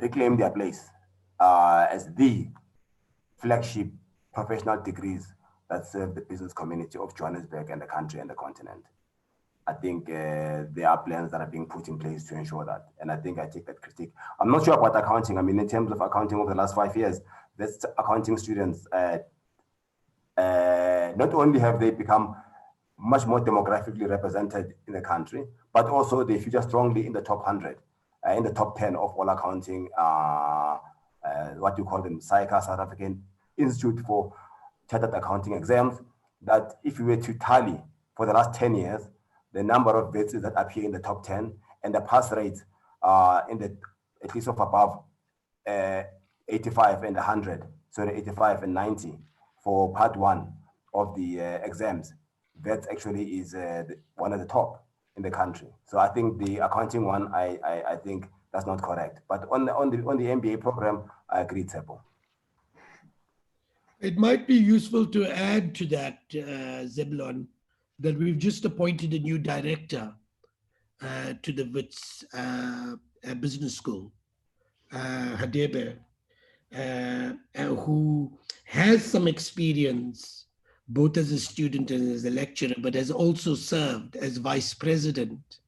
reclaim their place as the flagship professional degrees that serve the business community of Johannesburg and the country and the continent. I think there are plans that are being put in place to ensure that. And I think I take that critique. I'm not sure about accounting. I mean, in terms of accounting over the last 5 years, that's accounting students, not only have they become much more demographically represented in the country, but also they feature strongly in the top 100, in the top 10 of all accounting, what you call them, SAICA, South African Institute for Chartered Accounting exams, that if you were to tally for the last 10 years, the number of WITS that appear in the top 10 and the pass rates in the at least of above 85 and 100, so the 85 and 90 for part 1 of the exams, that actually is one of the top in the country. So I think the accounting one, I think that's not correct. But on the MBA program, I agree, Tsepo. It might be useful to add to that, Zebulon, that we've just appointed a new director to the WITS Business School, Habib, who has some experience both as a student and as a lecturer, but has also served as vice president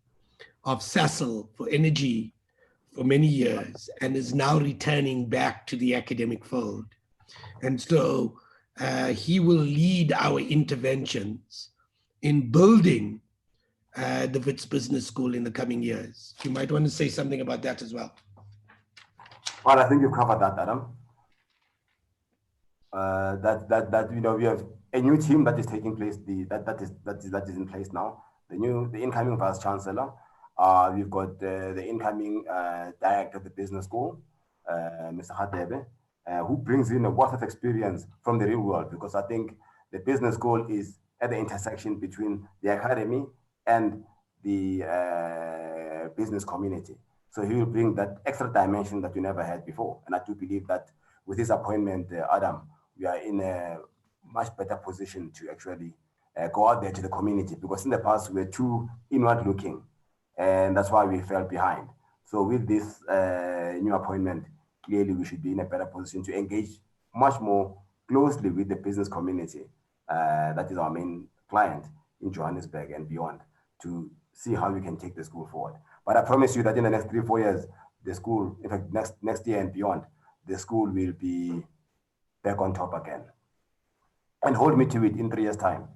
of SASL for energy for many years and is now returning back to the academic fold. And so he will lead our interventions in building the WITS Business School in the coming years. You might want to say something about that as well. Well, I think you've covered that, Adam. That you know, we have a new team that is taking place. That is in place now. The incoming vice chancellor. We've got the incoming director of the business school, Mr. Habib, who brings in a wealth of experience from the real world, because I think the business school is at the intersection between the academy and the business community. So he will bring that extra dimension that we never had before. And I do believe that with his appointment, Adam, we are in a much better position to actually go out there to the community, because in the past we were too inward looking, and that's why we fell behind. So with this new appointment, clearly we should be in a better position to engage much more closely with the business community. That is our main client in Johannesburg and beyond, to see how we can take the school forward. But I promise you that in the next 3-4 years, the school, in fact, next year and beyond, the school will be back on top again. And hold me to it in 3 years' time.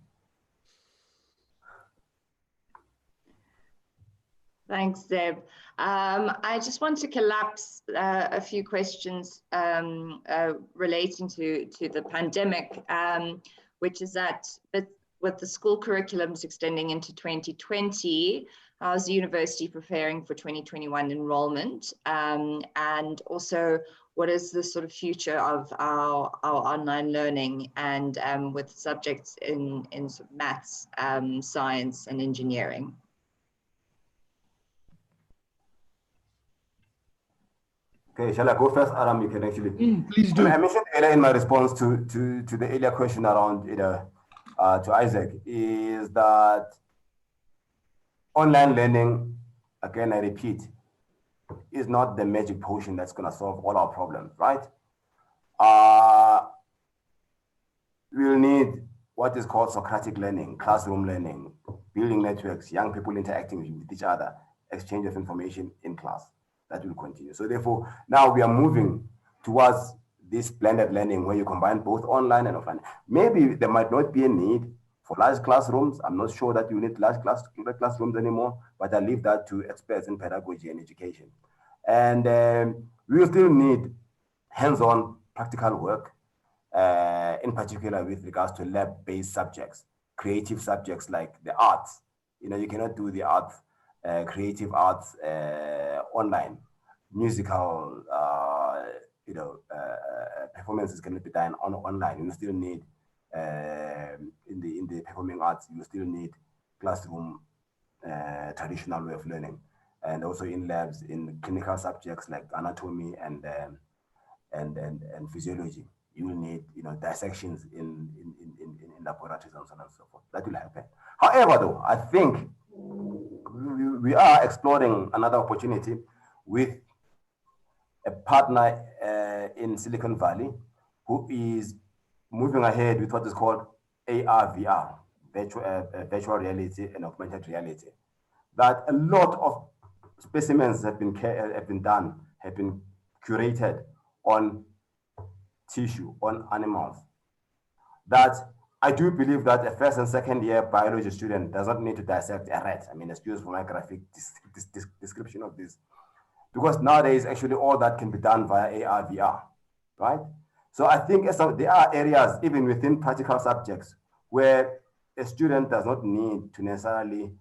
Thanks, Zeb. I just want to collapse a few questions relating to the pandemic, which is that with the school curriculums extending into 2020, how's the university preparing for 2021 enrollment? And also, what is the sort of future of our online learning and with subjects in sort of maths, science, and engineering? Okay, shall I go first, Adam? You can actually. Please do. I mentioned earlier in my response to the earlier question around to Isaac, is that online learning, again, I repeat, is not the magic potion that's going to solve all our problems, right? We'll need what is called Socratic learning, classroom learning, building networks, young people interacting with each other, exchange of information in class. That will continue. So therefore, now we are moving towards this blended learning where you combine both online and offline. Maybe there might not be a need for large classrooms. I'm not sure that you need large classrooms anymore, but I leave that to experts in pedagogy and education. And we will still need hands-on practical work, in particular with regards to lab-based subjects, creative subjects like the arts. You know, you cannot do the arts, creative arts online. Musical, performances cannot be done online. You still need, in the performing arts, you still need classroom traditional way of learning, and also in labs in clinical subjects like anatomy and physiology. You will need, dissections in laboratories and so on and so forth. That will happen. However, though, I think we are exploring another opportunity with a partner in Silicon Valley who is moving ahead with what is called AR/VR, virtual reality and augmented reality. That a lot of specimens have been curated on tissue, on animals. That I do believe that a first and second year biology student does not need to dissect a rat. I mean, excuse for my graphic description of this, because nowadays actually all that can be done via AR/VR, right? So I think there are areas even within practical subjects where a student does not need to necessarily,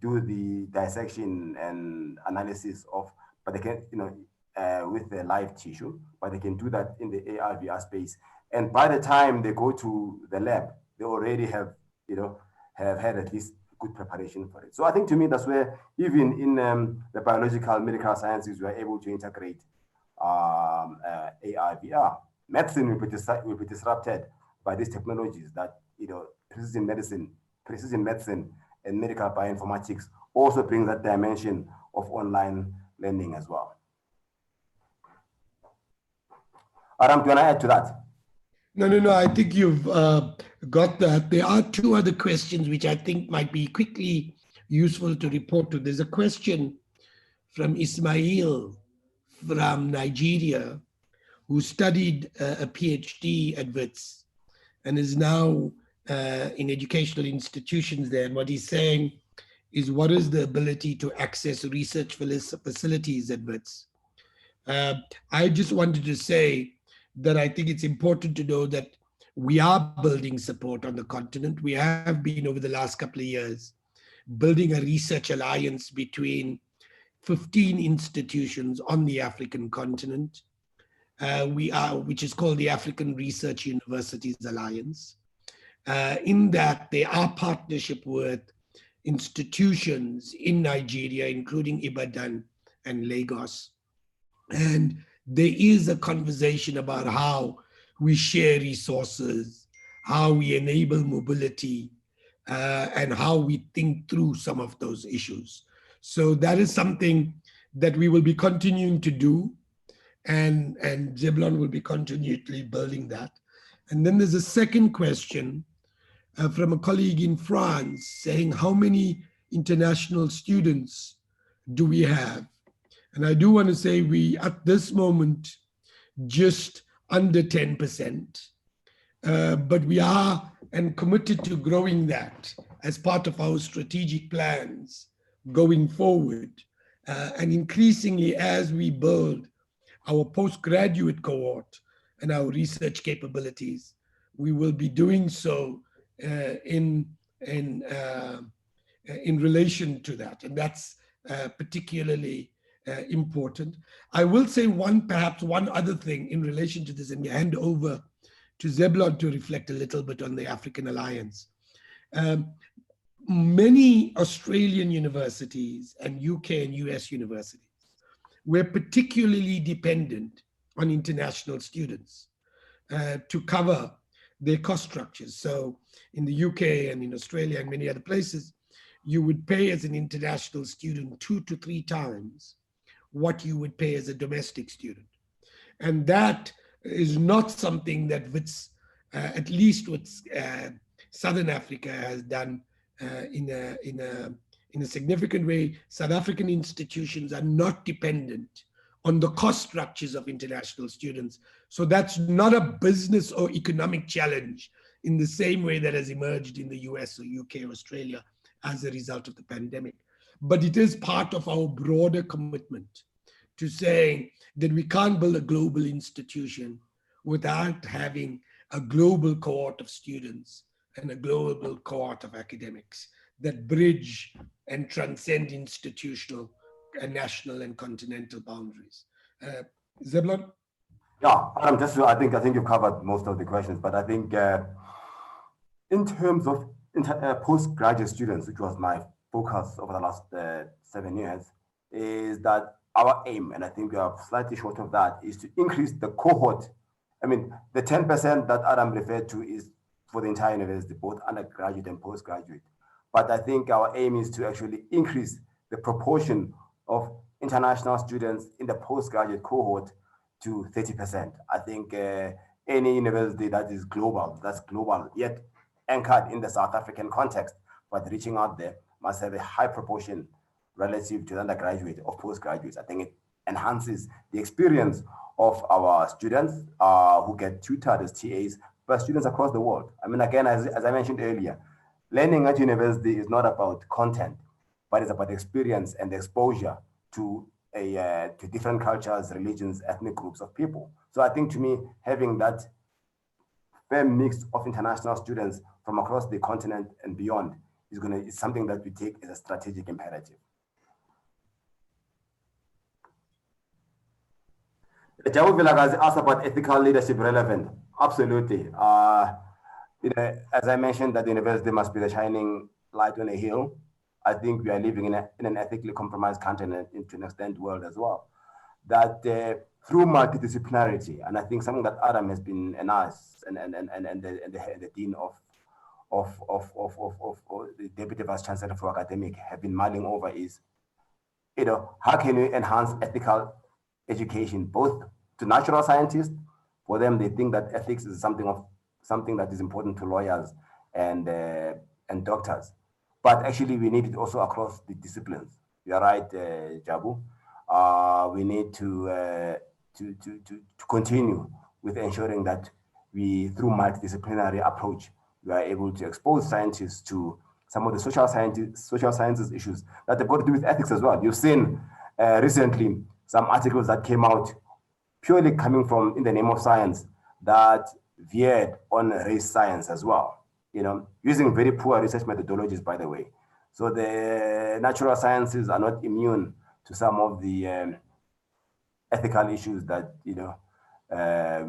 do the dissection and analysis of, but they can, with the live tissue, but they can do that in the AR/VR space. And by the time they go to the lab, they already have had at least good preparation for it. So I think to me, that's where even in the biological, medical sciences, we are able to integrate AR/VR. Medicine will be disrupted by these technologies that, precision medicine and medical bioinformatics also brings that dimension of online learning as well. Aram, do you want to add to that? No, I think you've got that. There are two other questions which I think might be quickly useful to report to. There's a question from Ismail from Nigeria, who studied a PhD at WITS and is now in educational institutions there. And what he's saying is, what is the ability to access research facilities at WITS? I just wanted to say that I think it's important to know that we are building support on the continent. We have been, over the last couple of years, building a research alliance between 15 institutions on the African continent, which is called the African Research Universities Alliance. In that, there are partnership with institutions in Nigeria, including Ibadan and Lagos. And there is a conversation about how we share resources, how we enable mobility, and how we think through some of those issues. So that is something that we will be continuing to do, and Zebulon will be continually building that. And then there's a second question from a colleague in France saying, how many international students do we have? And I do want to say we, at this moment, just under 10%, but we are and committed to growing that as part of our strategic plans going forward. And increasingly, as we build our postgraduate cohort and our research capabilities, we will be doing so in relation to that. And that's particularly important. I will say perhaps one other thing in relation to this, and we hand over to Zebulon to reflect a little bit on the African Alliance. Many Australian universities and UK and US universities were particularly dependent on international students to cover their cost structures. So in the UK and in Australia and many other places, you would pay as an international student 2 to 3 times what you would pay as a domestic student. And that is not something that WITS, at least with Southern Africa, has done in a significant way, South African institutions are not dependent on the cost structures of international students. So that's not a business or economic challenge in the same way that has emerged in the US or UK or Australia as a result of the pandemic. But it is part of our broader commitment to saying that we can't build a global institution without having a global cohort of students and a global cohort of academics that bridge and transcend institutional and national and continental boundaries. Zebulon? Yeah, I think you've covered most of the questions, but I think in terms of postgraduate students, which was my focus over the last 7 years, is that our aim, and I think we are slightly short of that, is to increase the cohort. I mean, the 10% that Adam referred to is for the entire university, both undergraduate and postgraduate. But I think our aim is to actually increase the proportion of international students in the postgraduate cohort to 30%. I think any university that is global, yet anchored in the South African context, but reaching out there, must have a high proportion relative to the undergraduate or postgraduates. I think it enhances the experience of our students who get tutored as TAs, but students across the world. I mean, again, as I mentioned earlier, learning at university is not about content, but it's about experience and exposure to different cultures, religions, ethnic groups of people. So I think, to me, having that fair mix of international students from across the continent and beyond is something that we take as a strategic imperative. Jabu Vilagazi asked about ethical leadership relevant. Absolutely. As I mentioned, that the university must be the shining light on a hill. I think we are living in an ethically compromised continent, to an extent, world as well. That through multidisciplinarity, and I think something that Adam has been and the dean of the deputy vice chancellor for academic have been mulling over is, how can we enhance ethical education, both to natural scientists? For them, they think that ethics is something that is important to lawyers and doctors, but actually we need it also across the disciplines. You are right, Jabu. We need to continue with ensuring that we, through multidisciplinary approach, we are able to expose scientists to some of the social sciences issues that have got to do with ethics as well. You've seen recently some articles that came out purely coming from In the Name of Science that veered on race science as well, using very poor research methodologies, by the way. So the natural sciences are not immune to some of the ethical issues that we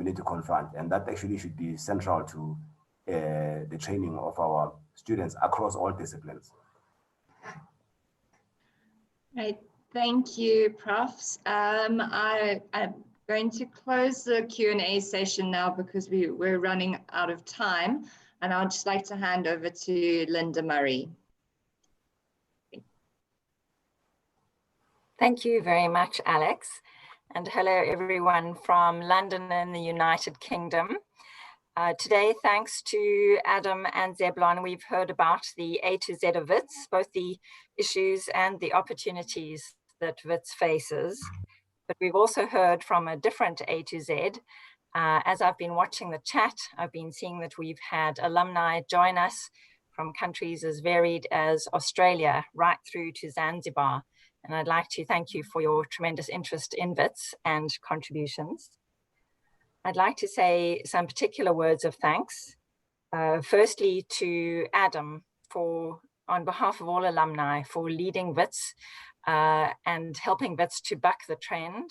need to confront, and that actually should be central to the training of our students across all disciplines. Right, thank you, Profs. I'm going to close the Q&A session now because we're running out of time, and I'd just like to hand over to Linda Murray. Thank you very much, Alex. And hello, everyone from London in the United Kingdom. Today, thanks to Adam and Zebulon, we've heard about the A to Z of WITS, both the issues and the opportunities that WITS faces. But we've also heard from a different A to Z. As I've been watching the chat, I've been seeing that we've had alumni join us from countries as varied as Australia, right through to Zanzibar. And I'd like to thank you for your tremendous interest in WITS and contributions. I'd like to say some particular words of thanks. Firstly, to Adam on behalf of all alumni, for leading WITS and helping WITS to buck the trend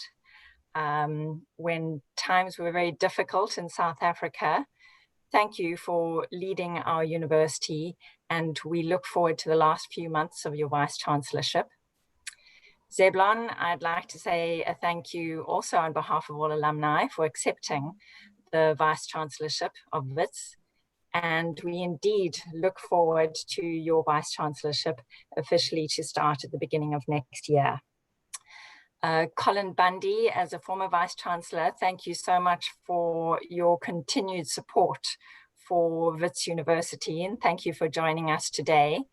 when times were very difficult in South Africa. Thank you for leading our university, and we look forward to the last few months of your Vice Chancellorship. Zebulon, I'd like to say a thank you also on behalf of all alumni for accepting the Vice Chancellorship of WITS. And we indeed look forward to your Vice Chancellorship officially to start at the beginning of next year. Colin Bundy, as a former Vice Chancellor, thank you so much for your continued support for WITS University, and thank you for joining us today.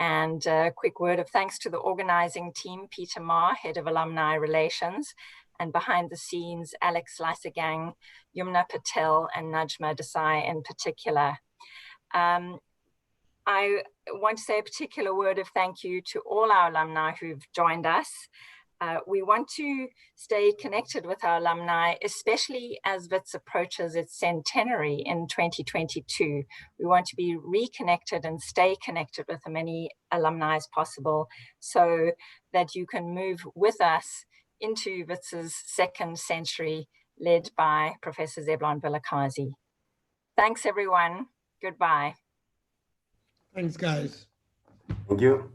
And a quick word of thanks to the organizing team, Peter Maher, Head of Alumni Relations, and behind the scenes, Alex Lysagang, Yumna Patel, and Najma Desai in particular. I want to say a particular word of thank you to all our alumni who've joined us. We want to stay connected with our alumni, especially as WITS approaches its centenary in 2022. We want to be reconnected and stay connected with as many alumni as possible so that you can move with us into WITS's second century, led by Professor Zeblon Vilakazi. Thanks, everyone. Goodbye. Thanks, guys. Thank you.